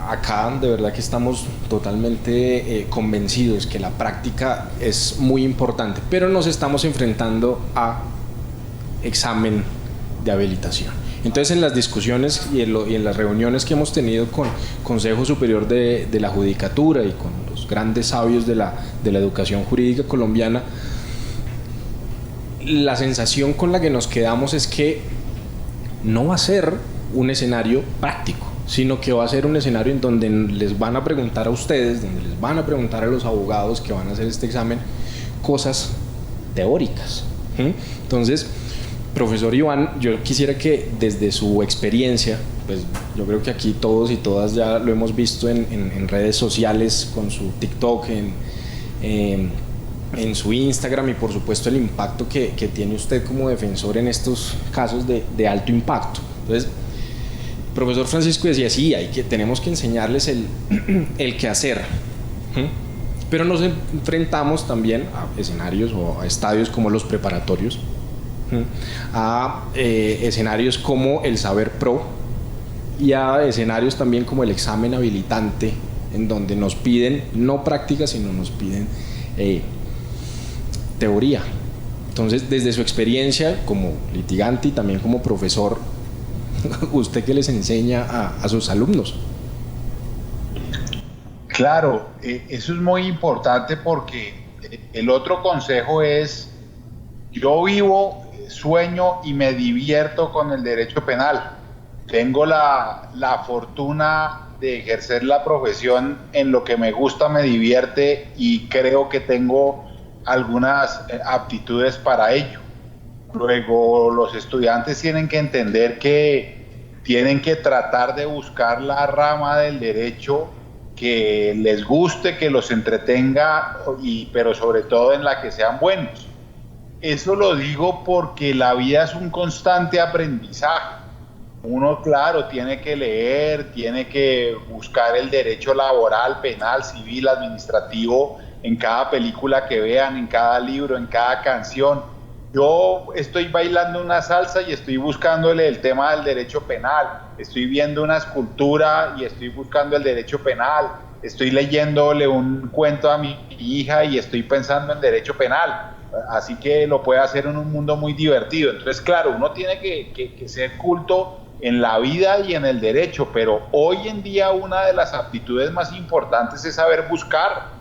acá de verdad que estamos totalmente convencidos que la práctica es muy importante, pero nos estamos enfrentando a examen de habilitación. Entonces, en las discusiones y en las reuniones que hemos tenido con Consejo Superior de la Judicatura y con los grandes sabios de la educación jurídica colombiana, la sensación con la que nos quedamos es que no va a ser un escenario práctico, sino que va a ser un escenario en donde les van a preguntar a ustedes, donde les van a preguntar a los abogados que van a hacer este examen, cosas teóricas. Entonces, profesor Iván, yo quisiera que desde su experiencia, pues yo creo que aquí todos y todas ya lo hemos visto en redes sociales, con su TikTok, en su Instagram, y por supuesto el impacto que tiene usted como defensor en estos casos de alto impacto. Entonces, profesor Francisco decía, sí, tenemos que enseñarles el qué hacer, pero nos enfrentamos también a escenarios o a estadios como los preparatorios, a escenarios como el Saber Pro y a escenarios también como el examen habilitante, en donde nos piden no práctica, sino nos piden teoría. Entonces, desde su experiencia como litigante y también como profesor, ¿usted qué les enseña a sus alumnos? Claro, eso es muy importante, porque el otro consejo es: yo vivo, sueño y me divierto con el derecho penal. Tengo la fortuna de ejercer la profesión en lo que me gusta, me divierte, y creo que tengo algunas aptitudes para ello. Luego, los estudiantes tienen que entender que tienen que tratar de buscar la rama del derecho que les guste, que los entretenga, pero sobre todo en la que sean buenos. Eso lo digo porque la vida es un constante aprendizaje. Uno, claro, tiene que leer, tiene que buscar el derecho laboral, penal, civil, administrativo en cada película que vean, en cada libro, en cada canción. Yo estoy bailando una salsa y estoy buscándole el tema del derecho penal. Estoy viendo una escultura y estoy buscando el derecho penal. Estoy leyéndole un cuento a mi hija y estoy pensando en derecho penal. Así que lo puede hacer en un mundo muy divertido. Entonces, claro, uno tiene que ser culto en la vida y en el derecho, pero hoy en día una de las aptitudes más importantes es saber buscar.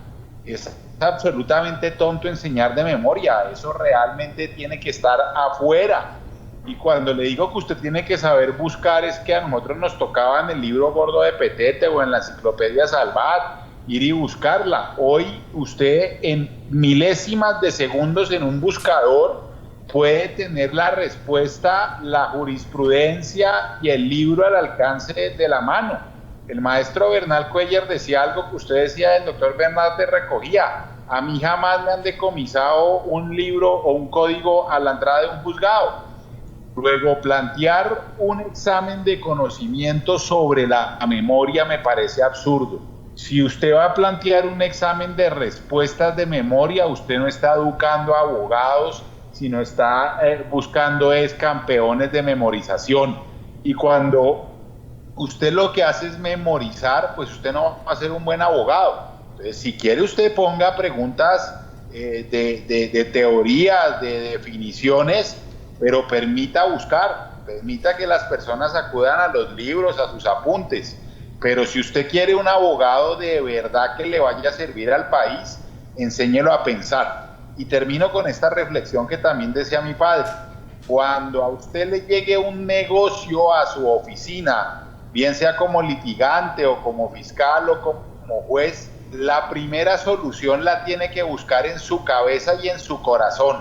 Es absolutamente tonto enseñar de memoria, eso realmente tiene que estar afuera. Y cuando le digo que usted tiene que saber buscar, es que a nosotros nos tocaba en el libro gordo de Petete o en la enciclopedia Salvat ir y buscarla. Hoy usted en milésimas de segundos en un buscador puede tener la respuesta, la jurisprudencia y el libro al alcance de la mano. El maestro Bernal Cuellar decía algo que usted decía, del doctor Bernal te recogía: a mí jamás me han decomisado un libro o un código a la entrada de un juzgado. Luego, plantear un examen de conocimiento sobre la memoria me parece absurdo. Si usted va a plantear un examen de respuestas de memoria, usted no está educando a abogados, sino está buscando campeones de memorización. Y cuando usted lo que hace es memorizar, pues usted no va a ser un buen abogado. Entonces, si quiere, usted ponga preguntas de teorías, de definiciones, pero permita buscar, permita que las personas acudan a los libros, a sus apuntes. Pero si usted quiere un abogado de verdad que le vaya a servir al país, enséñelo a pensar. Y termino con esta reflexión que también decía mi padre: cuando a usted le llegue un negocio a su oficina, bien sea como litigante o como fiscal o como juez, la primera solución la tiene que buscar en su cabeza y en su corazón.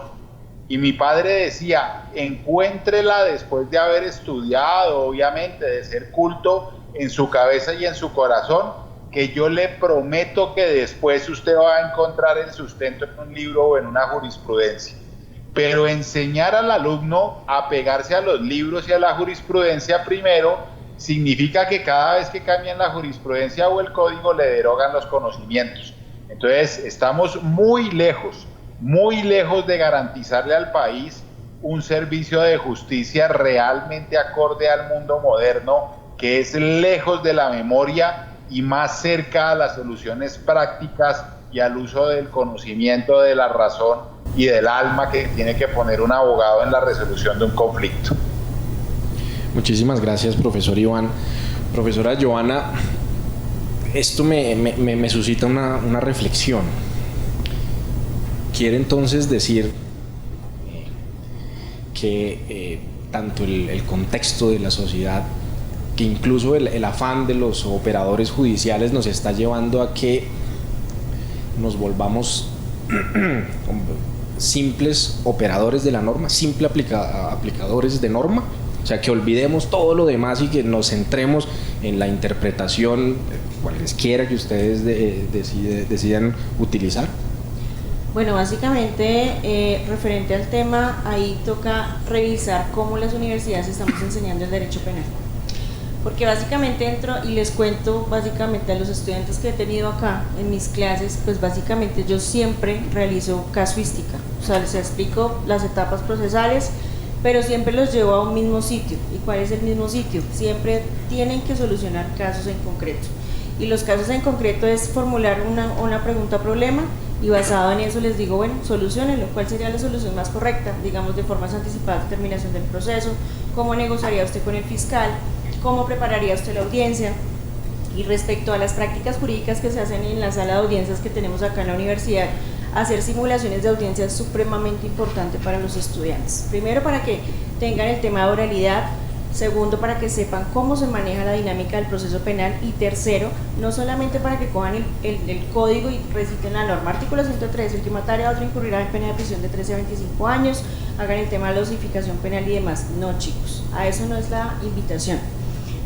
Y mi padre decía: encuéntrela después de haber estudiado, obviamente, de ser culto, en su cabeza y en su corazón, que yo le prometo que después usted va a encontrar el sustento en un libro o en una jurisprudencia. Pero enseñar al alumno a pegarse a los libros y a la jurisprudencia primero significa que cada vez que cambian la jurisprudencia o el código le derogan los conocimientos. Entonces estamos muy lejos de garantizarle al país un servicio de justicia realmente acorde al mundo moderno, que es lejos de la memoria y más cerca a las soluciones prácticas y al uso del conocimiento de la razón y del alma que tiene que poner un abogado en la resolución de un conflicto. Muchísimas gracias, profesor Iván. Profesora Johanna, esto me suscita una reflexión. Quiere entonces decir que tanto el contexto de la sociedad, que incluso el afán de los operadores judiciales nos está llevando a que nos volvamos simples operadores de la norma, simples aplicadores de norma, o sea, que olvidemos todo lo demás y que nos centremos en la interpretación cualesquiera que ustedes decidan utilizar. Bueno, básicamente, referente al tema, ahí toca revisar cómo las universidades estamos enseñando el derecho penal. Porque básicamente entro y les cuento básicamente a los estudiantes que he tenido acá en mis clases, pues básicamente yo siempre realizo casuística, o sea, les explico las etapas procesales, pero siempre los llevo a un mismo sitio. ¿Y cuál es el mismo sitio? Siempre tienen que solucionar casos en concreto. Y los casos en concreto es formular una pregunta-problema y basado en eso les digo, bueno, soluciónenlo. ¿Cuál sería la solución más correcta? Digamos, de formas anticipadas, terminación del proceso, cómo negociaría usted con el fiscal, cómo prepararía usted la audiencia. Y respecto a las prácticas jurídicas que se hacen en la sala de audiencias que tenemos acá en la universidad, hacer simulaciones de audiencia es supremamente importante para los estudiantes. Primero, para que tengan el tema de oralidad. Segundo, para que sepan cómo se maneja la dinámica del proceso penal. Y tercero, no solamente para que cojan el código y reciten la norma. Artículo 103, el que matare a otro incurrirá en pena de prisión de 13 a 25 años, hagan el tema de la dosificación penal y demás. No, chicos, a eso no es la invitación.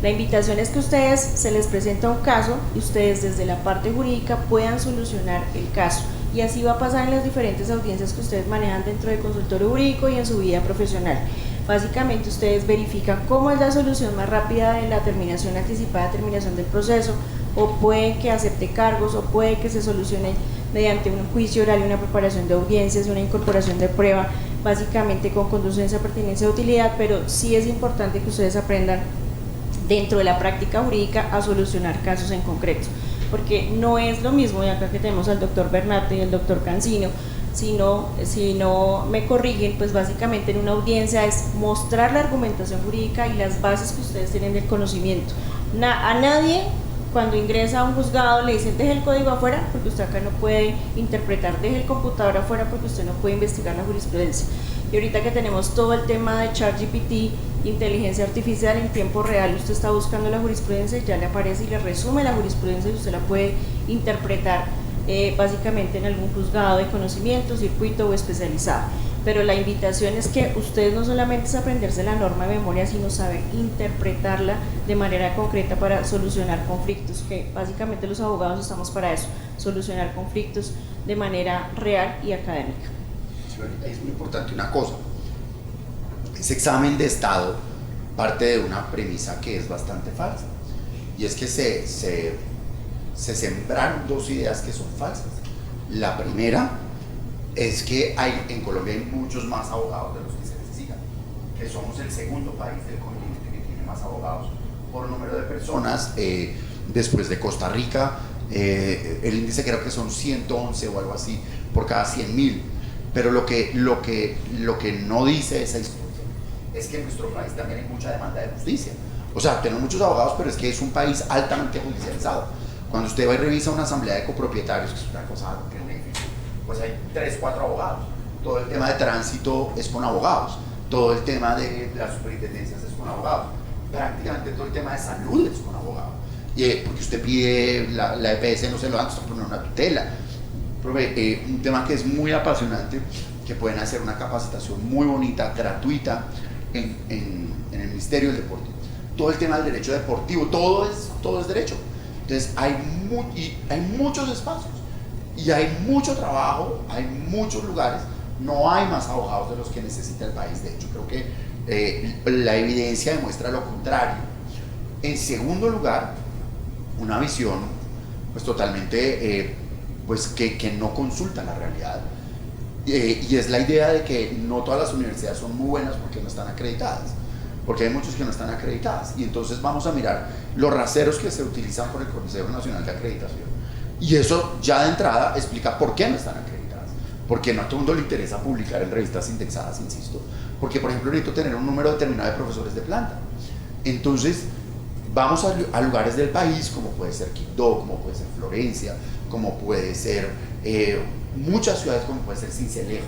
La invitación es que ustedes se les presenta un caso y ustedes desde la parte jurídica puedan solucionar el caso. Y así va a pasar en las diferentes audiencias que ustedes manejan dentro del consultorio jurídico y en su vida profesional. Básicamente ustedes verifican cómo es la solución más rápida de la terminación anticipada, terminación del proceso, o puede que acepte cargos, o puede que se solucione mediante un juicio oral y una preparación de audiencias, una incorporación de prueba, básicamente con conducencia, pertinencia, utilidad, pero sí es importante que ustedes aprendan dentro de la práctica jurídica a solucionar casos en concreto, porque no es lo mismo, y acá que tenemos al doctor Bernate y al doctor Cancino, si no me corrigen, pues básicamente en una audiencia es mostrar la argumentación jurídica y las bases que ustedes tienen del conocimiento. A nadie cuando ingresa a un juzgado le dicen deje el código afuera porque usted acá no puede interpretar, deje el computador afuera porque usted no puede investigar la jurisprudencia. Y ahorita que tenemos todo el tema de ChatGPT, inteligencia artificial en tiempo real, usted está buscando la jurisprudencia y ya le aparece y le resume la jurisprudencia y usted la puede interpretar básicamente en algún juzgado de conocimiento, circuito o especializado. Pero la invitación es que ustedes no solamente es aprenderse la norma de memoria, sino saber interpretarla de manera concreta para solucionar conflictos, que básicamente los abogados estamos para eso, solucionar conflictos de manera real y académica. Es muy importante una cosa, ese examen de estado parte de una premisa que es bastante falsa, y es que se sembraron dos ideas que son falsas. La primera es que en Colombia hay muchos más abogados de los que se necesitan, que somos el segundo país del continente que tiene más abogados por número de personas, después de Costa Rica. El índice creo que son 111 o algo así por cada 100.000, pero lo que no dice esa historia es que en nuestro país también hay mucha demanda de justicia. O sea, tenemos muchos abogados, pero es que es un país altamente judicializado. Cuando usted va y revisa una asamblea de copropietarios, que es una cosa que es muy difícil, pues hay 3, 4 abogados. Todo el tema de tránsito es con abogados. Todo el tema de las superintendencias es con abogados. Prácticamente todo el tema de salud es con abogados. Porque usted pide la EPS, no se lo dan, usted pone una tutela. Un tema que es muy apasionante, que pueden hacer una capacitación muy bonita, gratuita, en el Ministerio del Deporte. Todo el tema del derecho deportivo, todo es derecho. Entonces hay muchos espacios y hay mucho trabajo, hay muchos lugares, no hay más abogados de los que necesita el país. De hecho, creo que la evidencia demuestra lo contrario. En segundo lugar, una visión pues totalmente pues que no consulta la realidad. y es la idea de que no todas las universidades son muy buenas porque no están acreditadas, porque hay muchos que no están acreditadas, y entonces vamos a mirar los raseros que se utilizan por el Consejo Nacional de Acreditación, y eso ya de entrada explica por qué no están acreditadas, porque no a todo el mundo le interesa publicar en revistas indexadas, insisto, porque por ejemplo necesito tener un número determinado de profesores de planta. Entonces vamos a lugares del país como puede ser Quibdó, como puede ser Florencia, como puede ser muchas ciudades, como puede ser Sincelejo,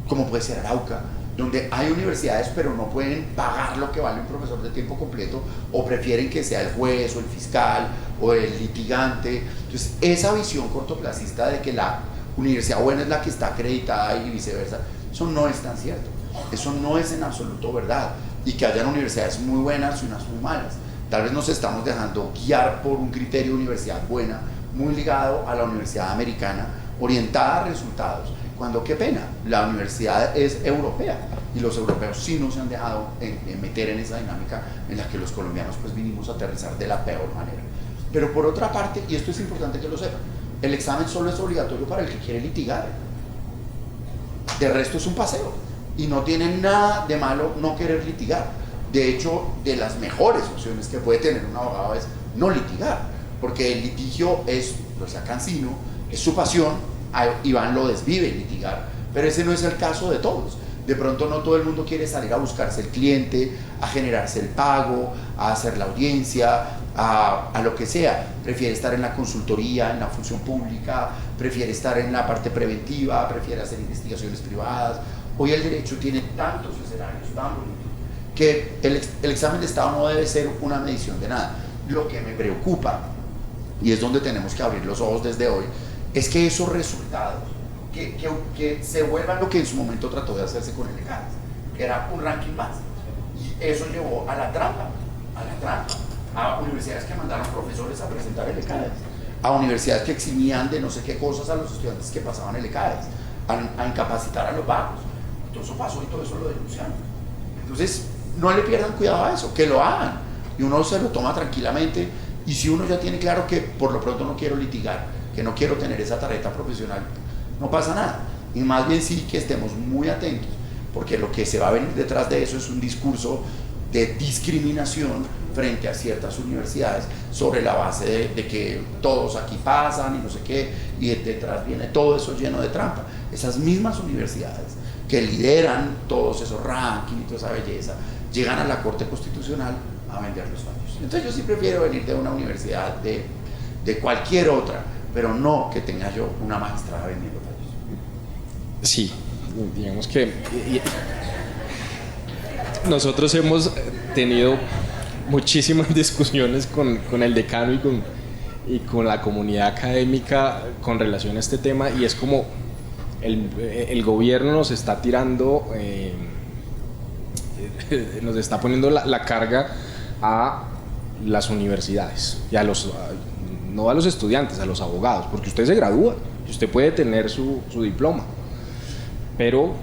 como puede ser Arauca, donde hay universidades pero no pueden pagar lo que vale un profesor de tiempo completo, o prefieren que sea el juez o el fiscal o el litigante. Entonces esa visión cortoplacista de que la universidad buena es la que está acreditada y viceversa, eso no es tan cierto, eso no es en absoluto verdad, y que hayan universidades muy buenas y unas muy malas. Tal vez nos estamos dejando guiar por un criterio de universidad buena muy ligado a la universidad americana, orientada a resultados, cuando qué pena, la universidad es europea y los europeos sí no se han dejado meter en esa dinámica en la que los colombianos pues vinimos a aterrizar de la peor manera. Pero por otra parte, y esto es importante que lo sepan, el examen solo es obligatorio para el que quiere litigar, de resto es un paseo y no tiene nada de malo no querer litigar. De hecho, de las mejores opciones que puede tener un abogado es no litigar, porque el litigio es, lo sea cansino, es su pasión. Iván lo desvive litigar, pero ese no es el caso de todos. De pronto no todo el mundo quiere salir a buscarse el cliente, a generarse el pago, a hacer la audiencia, a lo que sea. Prefiere estar en la consultoría, en la función pública, prefiere estar en la parte preventiva, prefiere hacer investigaciones privadas. Hoy el derecho tiene tantos escenarios tan bonitos que el examen de Estado no debe ser una medición de nada. Lo que me preocupa, y es donde tenemos que abrir los ojos desde hoy, es que esos resultados que se vuelvan lo que en su momento trató de hacerse con el ECADES, que era un ranking más, y eso llevó a la trampa, a universidades que mandaron profesores a presentar el ECADES, a universidades que eximían de no sé qué cosas a los estudiantes que pasaban el ECADES, a incapacitar a los vagos. Todo eso pasó y todo eso lo denunciaron. Entonces no le pierdan cuidado a eso, que lo hagan, y uno se lo toma tranquilamente. Y si uno ya tiene claro que por lo pronto no quiero litigar, que no quiero tener esa tarjeta profesional, no pasa nada. Y más bien sí que estemos muy atentos, porque lo que se va a venir detrás de eso es un discurso de discriminación frente a ciertas universidades sobre la base de que todos aquí pasan y no sé qué, y detrás viene todo eso lleno de trampa. Esas mismas universidades que lideran todos esos rankings y toda esa belleza, llegan a la Corte Constitucional a vender los fallos. Entonces yo sí prefiero venir de una universidad de cualquier otra, pero no que tenga yo una magistrada vendiendo fallos. Sí, digamos que nosotros hemos tenido muchísimas discusiones con el decano y con la comunidad académica con relación a este tema, y es como el gobierno nos está tirando, nos está poniendo la carga a las universidades y no a los estudiantes, a los abogados, porque usted se gradúa y usted puede tener su diploma, pero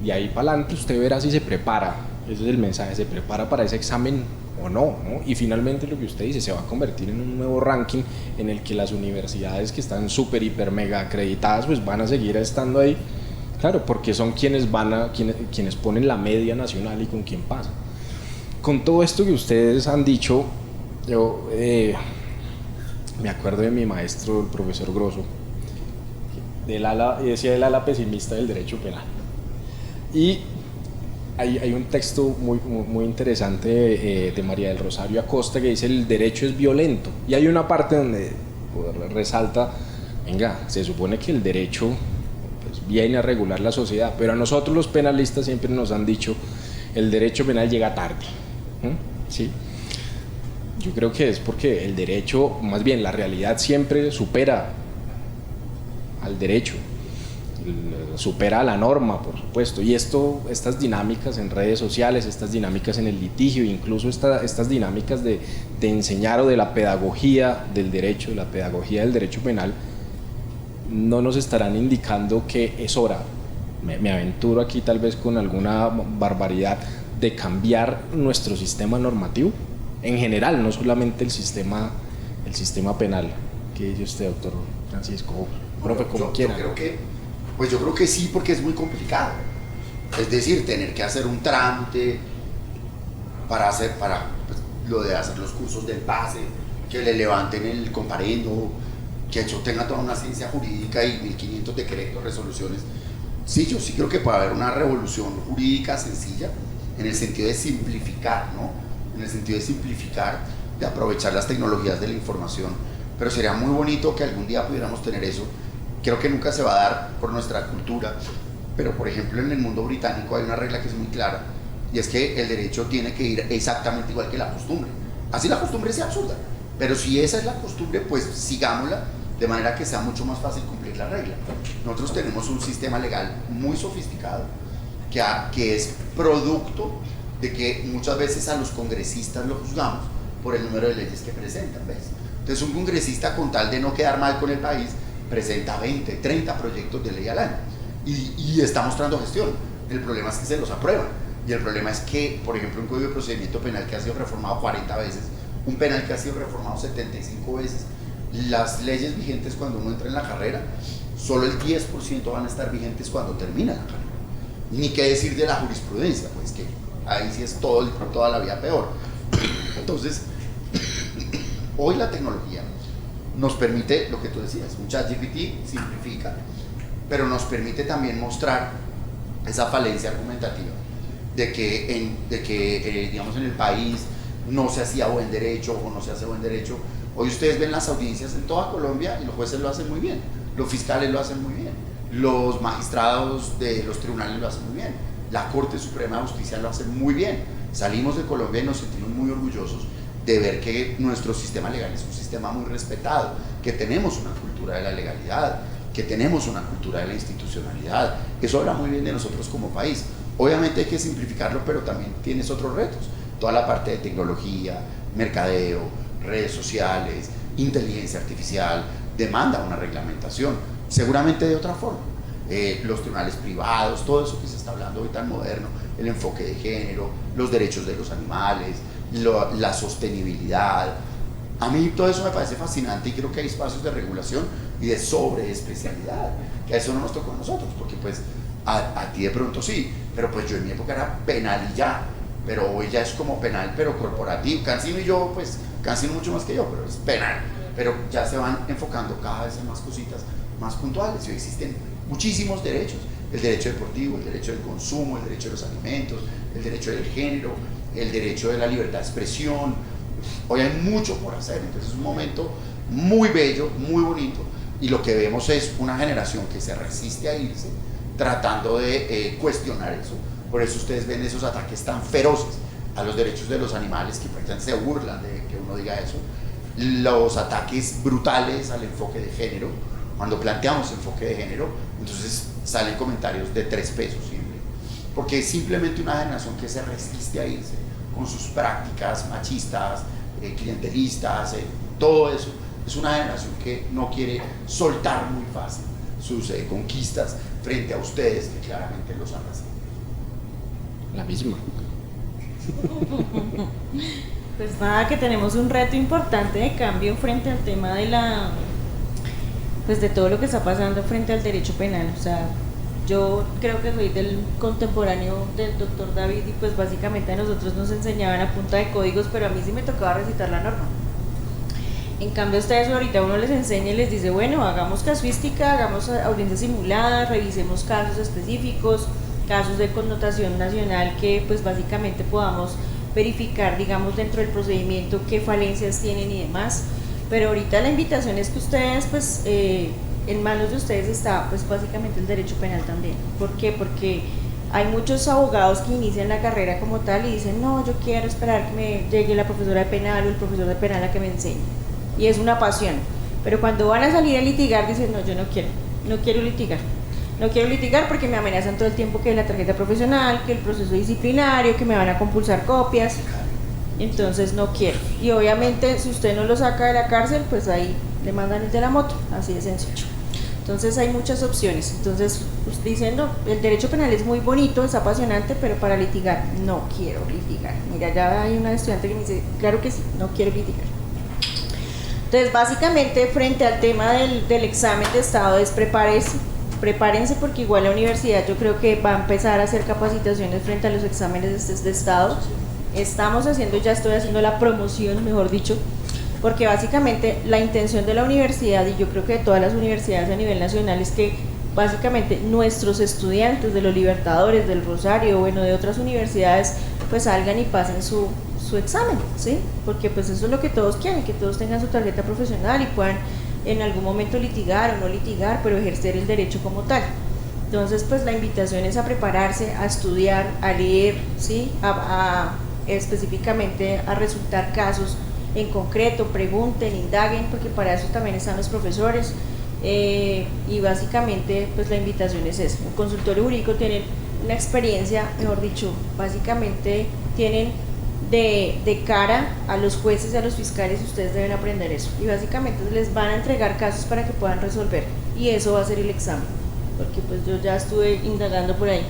de ahí para adelante usted verá si se prepara. Ese es el mensaje, se prepara para ese examen o no, ¿no? Y finalmente lo que usted dice, se va a convertir en un nuevo ranking en el que las universidades que están súper, hiper, mega acreditadas pues van a seguir estando ahí, claro, porque son quienes ponen la media nacional y con quién pasa. Con todo esto que ustedes han dicho, yo me acuerdo de mi maestro, el profesor Grosso, decía el ala pesimista del derecho penal. Y hay un texto muy interesante de María del Rosario Acosta que dice: el derecho es violento. Y hay una parte donde resalta, venga, se supone que el derecho pues, viene a regular la sociedad, pero a nosotros los penalistas siempre nos han dicho el derecho penal llega tarde. ¿Sí? Yo creo que es porque el derecho, más bien la realidad siempre supera al derecho, supera a la norma, por supuesto, y estas dinámicas en redes sociales, estas dinámicas en el litigio, incluso estas dinámicas de enseñar o de la pedagogía del derecho, de la pedagogía del derecho penal, no nos estarán indicando que es hora, me aventuro aquí tal vez con alguna barbaridad, de cambiar nuestro sistema normativo en general, no solamente el sistema penal. ¿Qué dice usted, doctor Francisco? Profe, como quiera. Yo creo que Pues yo creo que sí, porque es muy complicado. Es decir, tener que hacer un trámite para pues, lo de hacer los cursos del pase, que le levanten el comparendo, que eso tenga toda una ciencia jurídica y 1500 decretos, resoluciones. Sí, yo sí creo que puede haber una revolución jurídica sencilla en el sentido de simplificar, ¿no? En el sentido de simplificar, de aprovechar las tecnologías de la información, pero sería muy bonito que algún día pudiéramos tener eso. Creo que nunca se va a dar por nuestra cultura, pero por ejemplo en el mundo británico hay una regla que es muy clara, y es que el derecho tiene que ir exactamente igual que la costumbre. Así la costumbre sea absurda, pero si esa es la costumbre, pues sigámosla de manera que sea mucho más fácil cumplir la regla. Nosotros tenemos un sistema legal muy sofisticado que es producto de que muchas veces a los congresistas los juzgamos por el número de leyes que presentan, ¿ves? Entonces un congresista, con tal de no quedar mal con el país, presenta 20, 30 proyectos de ley al año y está mostrando gestión. El problema es que se los aprueban, y el problema es que, por ejemplo, un código de procedimiento penal que ha sido reformado 40 veces, un penal que ha sido reformado 75 veces, las leyes vigentes cuando uno entra en la carrera, solo el 10% van a estar vigentes cuando termina la carrera. Ni qué decir de la jurisprudencia, pues que ahí sí es toda la vida peor. Entonces, hoy la tecnología nos permite, lo que tú decías, un ChatGPT simplifica, pero nos permite también mostrar esa falencia argumentativa de que digamos, en el país no se hacía buen derecho o no se hace buen derecho. Hoy ustedes ven las audiencias en toda Colombia y los jueces lo hacen muy bien, los fiscales lo hacen muy bien, los magistrados de los tribunales lo hacen muy bien, la Corte Suprema de Justicia lo hace muy bien. Salimos de Colombia y nos sentimos muy orgullosos de ver que nuestro sistema legal es un sistema muy respetado, que tenemos una cultura de la legalidad, que tenemos una cultura de la institucionalidad. Eso habla muy bien de nosotros como país. Obviamente hay que simplificarlo, pero también tienes otros retos. Toda la parte de tecnología, mercadeo, redes sociales, inteligencia artificial, demanda una reglamentación, seguramente de otra forma. Los tribunales privados, todo eso que se está hablando hoy tan moderno, el enfoque de género, los derechos de los animales, la sostenibilidad. A mí todo eso me parece fascinante y creo que hay espacios de regulación y de sobreespecialidad, que a eso no nos tocó a nosotros, porque pues a ti de pronto sí, pero pues yo en mi época era penal y ya, pero hoy ya es como penal pero corporativo. Cancino y yo, pues Cancino mucho más que yo, pero es penal, pero ya se van enfocando cada vez en más cositas más puntuales. Y hoy existen muchísimos derechos: el derecho deportivo, el derecho del consumo, el derecho de los alimentos, el derecho del género, el derecho de la libertad de expresión. Hoy hay mucho por hacer, entonces es un momento muy bello, muy bonito, y lo que vemos es una generación que se resiste a irse, tratando de cuestionar eso. Por eso ustedes ven esos ataques tan feroces a los derechos de los animales, que prácticamente se burlan de que uno diga eso, los ataques brutales al enfoque de género. Cuando planteamos enfoque de género, entonces salen comentarios de 3 pesos siempre, porque es simplemente una generación que se resiste a irse con sus prácticas machistas, clientelistas, todo eso. Es una generación que no quiere soltar muy fácil sus conquistas frente a ustedes, que claramente los han recibido. La misma. Pues nada, que tenemos un reto importante de cambio frente al tema de pues de todo lo que está pasando frente al derecho penal. O sea, yo creo que soy del contemporáneo del doctor David, y pues básicamente a nosotros nos enseñaban a punta de códigos, pero a mí sí me tocaba recitar la norma. En cambio ustedes ahorita uno les enseña y les dice, bueno, hagamos casuística, hagamos audiencias simuladas, revisemos casos específicos, casos de connotación nacional, que pues básicamente podamos verificar, digamos, dentro del procedimiento qué falencias tienen y demás. Pero ahorita la invitación es que ustedes, pues, en manos de ustedes está, pues, básicamente el derecho penal también. ¿Por qué? Porque hay muchos abogados que inician la carrera como tal y dicen, no, yo quiero esperar que me llegue la profesora de penal o el profesor de penal a que me enseñe. Y es una pasión. Pero cuando van a salir a litigar, dicen, no, yo no quiero litigar. No quiero litigar porque me amenazan todo el tiempo que la tarjeta profesional, que el proceso disciplinario, que me van a compulsar copias. Entonces no quiero. Y obviamente si usted no lo saca de la cárcel, pues ahí le mandan el de la moto, así de sencillo. Entonces hay muchas opciones. Entonces usted dice, no, el derecho penal es muy bonito, es apasionante, pero para litigar no quiero litigar. Mira, ya hay una estudiante que me dice, claro que sí, no quiero litigar. Entonces básicamente frente al tema del examen de estado es prepárese, prepárense porque igual la universidad yo creo que va a empezar a hacer capacitaciones frente a los exámenes de estado. Ya estoy haciendo la promoción, mejor dicho, porque básicamente la intención de la universidad, y yo creo que de todas las universidades a nivel nacional, es que básicamente nuestros estudiantes de los Libertadores, del Rosario, bueno, de otras universidades, pues salgan y pasen su examen, ¿sí? Porque pues eso es lo que todos quieren, que todos tengan su tarjeta profesional y puedan en algún momento litigar o no litigar, pero ejercer el derecho como tal. Entonces, pues la invitación es a prepararse, a estudiar, a leer, ¿sí? Específicamente a resultar casos en concreto, pregunten, indaguen, porque para eso también están los profesores. Y básicamente pues la invitación es esa. El consultorio jurídico tiene una experiencia, mejor dicho, básicamente tienen de cara a los jueces y a los fiscales, ustedes deben aprender eso, y básicamente les van a entregar casos para que puedan resolver, y eso va a ser el examen, porque pues yo ya estuve indagando por ahí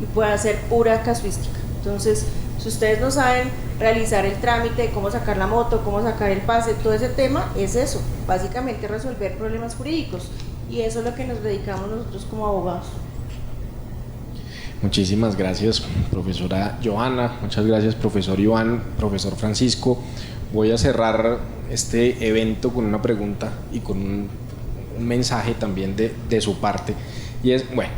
y puede ser pura casuística. Entonces, si ustedes no saben realizar el trámite de cómo sacar la moto, cómo sacar el pase, todo ese tema es eso, básicamente resolver problemas jurídicos, y eso es lo que nos dedicamos nosotros como abogados. Muchísimas gracias, profesora Johanna, muchas gracias, profesor Iván, profesor Francisco. Voy a cerrar este evento con una pregunta y con un mensaje también de su parte, y es, bueno,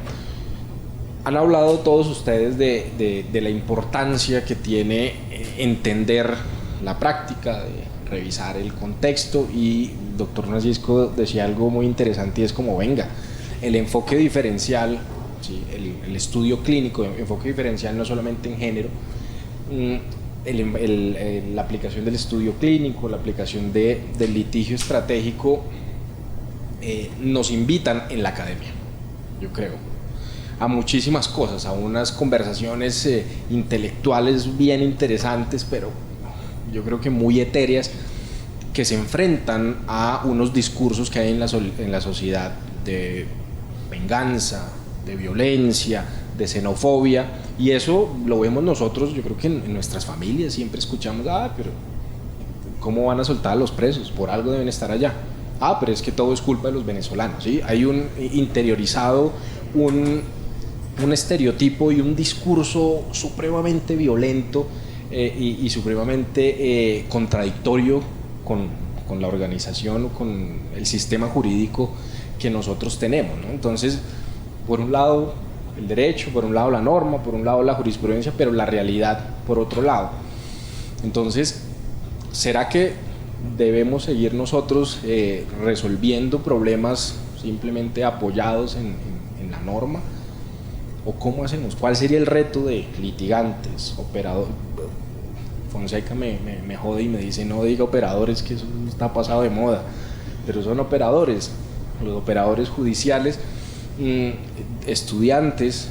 han hablado todos ustedes de la importancia que tiene entender la práctica, de revisar el contexto, y el doctor Francisco decía algo muy interesante, y es como, venga, el enfoque diferencial, ¿sí? El estudio clínico, el enfoque diferencial no solamente en género, la aplicación del estudio clínico, la aplicación del litigio estratégico, nos invitan en la academia, yo creo, a muchísimas cosas, a unas conversaciones intelectuales bien interesantes, pero yo creo que muy etéreas, que se enfrentan a unos discursos que hay en la sociedad de venganza, de violencia, de xenofobia, y eso lo vemos nosotros, yo creo que en nuestras familias siempre escuchamos, pero ¿cómo van a soltar a los presos? Por algo deben estar allá. Pero es que todo es culpa de los venezolanos, ¿sí? Hay un interiorizado, un estereotipo y un discurso supremamente violento y supremamente contradictorio con la organización o con el sistema jurídico que nosotros tenemos, ¿no? Entonces, por un lado el derecho, por un lado la norma, por un lado la jurisprudencia, pero la realidad por otro lado. Entonces, ¿será que debemos seguir nosotros resolviendo problemas simplemente apoyados en la norma? ¿O cómo hacemos? ¿Cuál sería el reto de litigantes, operadores? Fonseca me jode y me dice, no diga operadores, que eso está pasado de moda, pero son operadores, los operadores judiciales, estudiantes.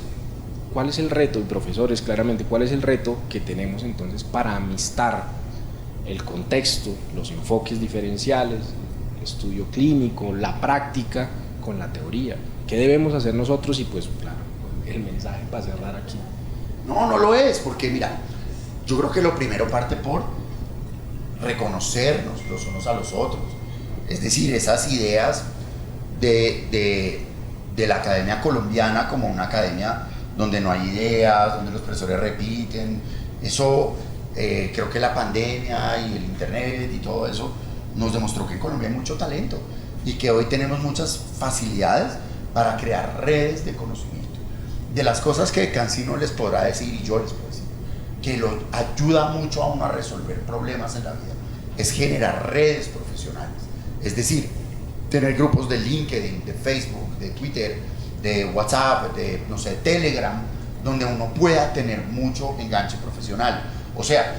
¿Cuál es el reto? Y profesores, claramente, ¿cuál es el reto que tenemos entonces para amistar el contexto, los enfoques diferenciales, el estudio clínico, la práctica con la teoría? ¿Qué debemos hacer nosotros? Y pues, claro, el mensaje para cerrar aquí. No lo es, porque mira, yo creo que lo primero parte por reconocernos los unos a los otros. Es decir, esas ideas de la academia colombiana como una academia donde no hay ideas, donde los profesores repiten, eso creo que la pandemia y el internet y todo eso nos demostró que en Colombia hay mucho talento y que hoy tenemos muchas facilidades para crear redes de conocimiento. De las cosas que Cancino les podrá decir, y yo les puedo decir, que lo ayuda mucho a uno a resolver problemas en la vida, es generar redes profesionales. Es decir, tener grupos de LinkedIn, de Facebook, de Twitter, de WhatsApp, de, no sé, Telegram, donde uno pueda tener mucho enganche profesional. O sea,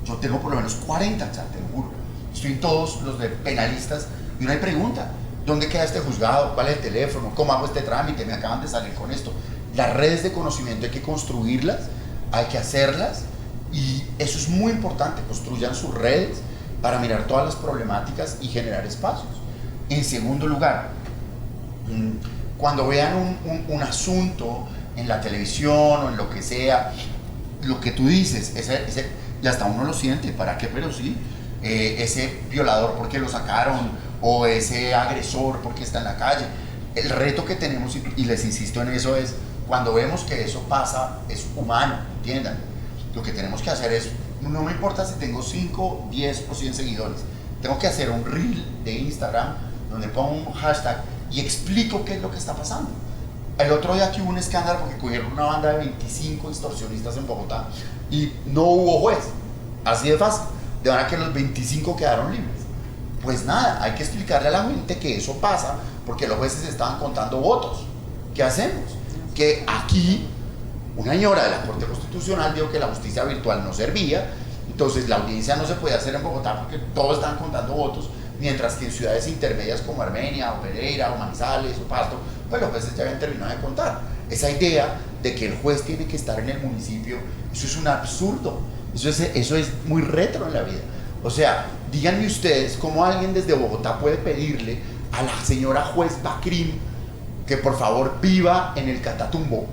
yo tengo por lo menos 40 chats, te lo juro. Estoy en todos los de penalistas y una pregunta, ¿dónde queda este juzgado? ¿Cuál es el teléfono? ¿Cómo hago este trámite? Me acaban de salir con esto. Las redes de conocimiento hay que construirlas, hay que hacerlas, y eso es muy importante. Construyan sus redes para mirar todas las problemáticas y generar espacios. En segundo lugar, cuando vean un asunto en la televisión o en lo que sea, lo que tú dices, y hasta uno lo siente, ¿para qué? Pero sí, ese violador, ¿por qué lo sacaron? O ese agresor, ¿por qué está en la calle? El reto que tenemos, y les insisto en eso, es cuando vemos que eso pasa, es humano, entiendan. Lo que tenemos que hacer es, no me importa si tengo 5, 10 o 100 seguidores, tengo que hacer un reel de Instagram donde pongo un hashtag y explico qué es lo que está pasando. El otro día aquí hubo un escándalo porque cogieron una banda de 25 extorsionistas en Bogotá y no hubo juez, así de fácil, de manera que los 25 quedaron libres. Pues nada, hay que explicarle a la gente que eso pasa porque los jueces estaban contando votos. ¿Qué hacemos? Que aquí una señora de la Corte Constitucional dijo que la justicia virtual no servía, entonces la audiencia no se podía hacer en Bogotá porque todos estaban contando votos, mientras que en ciudades intermedias como Armenia o Pereira o Manizales o Pasto, pues los jueces ya habían terminado de contar. Esa idea de que el juez tiene que estar en el municipio, eso es un absurdo, eso es muy retro en la vida. O sea, díganme ustedes cómo alguien desde Bogotá puede pedirle a la señora juez Bacrim que por favor viva en el Catatumbo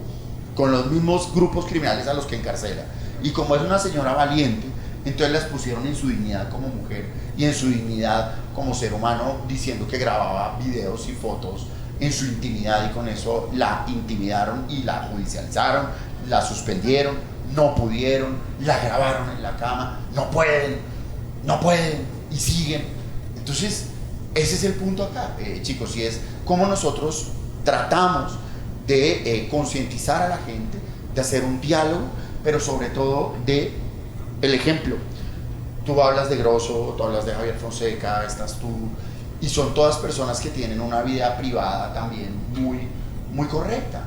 con los mismos grupos criminales a los que encarcela. Y como es una señora valiente, entonces las pusieron en su dignidad como mujer y en su dignidad como ser humano, diciendo que grababa videos y fotos en su intimidad, y con eso la intimidaron y la judicializaron, la suspendieron, no pudieron, la grabaron en la cama, no pueden y siguen. Entonces ese es el punto acá, chicos, y es cómo nosotros tratamos de concientizar a la gente, de hacer un diálogo, pero sobre todo de el ejemplo. Tú hablas de Grosso, tú hablas de Javier Fonseca, estás tú, y son todas personas que tienen una vida privada también muy correcta.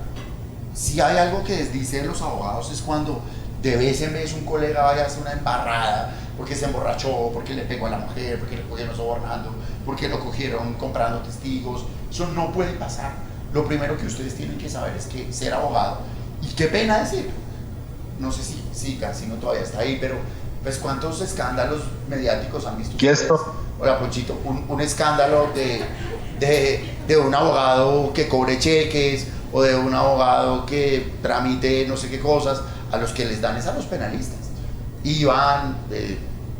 Si hay algo que les dicen los abogados es cuando de vez en vez un colega vaya a hacer una embarrada porque se emborrachó, porque le pegó a la mujer, porque le cogieron sobornando, porque lo cogieron comprando testigos, eso no puede pasar. Lo primero que ustedes tienen que saber es que ser abogado, y qué pena decir, no sé si casi no todavía está ahí, pero pues cuántos escándalos mediáticos han visto ustedes. Hola Ponchito, un escándalo de un abogado que cobre cheques o de un abogado que tramite no sé qué cosas, a los que les dan es a los penalistas. Iván,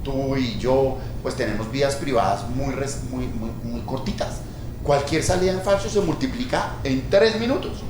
tú y yo, pues tenemos vidas privadas muy cortitas. Cualquier salida en falso se multiplica en 3 minutos.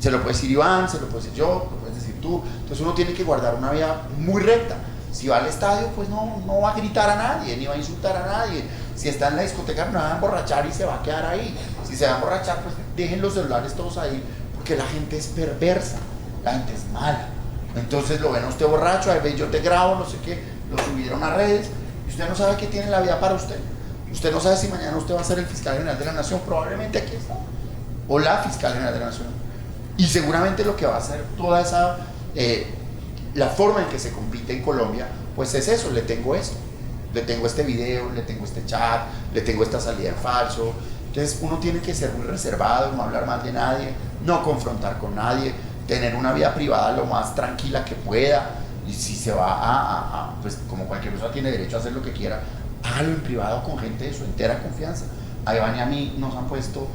Se lo puede decir Iván, se lo puede decir yo, lo puedes decir tú. Entonces uno tiene que guardar una vida muy recta. Si va al estadio, pues no va a gritar a nadie, ni va a insultar a nadie. Si está en la discoteca, no va a emborrachar y se va a quedar ahí. Si se va a emborrachar, pues dejen los celulares todos ahí, porque la gente es perversa, la gente es mala. Entonces lo ven a usted borracho, ahí ve, yo te grabo, no sé qué, lo subieron a redes, y usted no sabe qué tiene la vida para usted. Usted no sabe si mañana usted va a ser el fiscal general de la nación, probablemente aquí está, o la fiscal general de la nación. Y seguramente lo que va a hacer toda esa, la forma en que se compite en Colombia, pues es eso, le tengo esto, le tengo este video, le tengo este chat, le tengo esta salida en falso. Entonces uno tiene que ser muy reservado, no hablar mal de nadie, no confrontar con nadie, tener una vida privada lo más tranquila que pueda, y si se va pues como cualquier persona tiene derecho a hacer lo que quiera, hágalo en privado con gente de su entera confianza. A Iván y a mí nos han puesto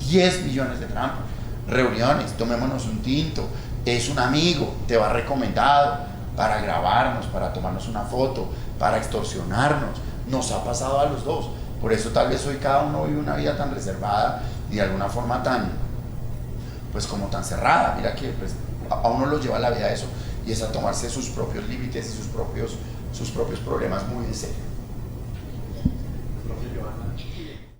10 millones de trampas, reuniones, tomémonos un tinto, es un amigo, te va recomendado para grabarnos, para tomarnos una foto, para extorsionarnos. Nos ha pasado a los dos, por eso tal vez hoy cada uno vive una vida tan reservada y de alguna forma tan, pues como tan cerrada. Mira que pues, a uno lo lleva la vida a eso, y es a tomarse sus propios límites y sus propios problemas muy en serio.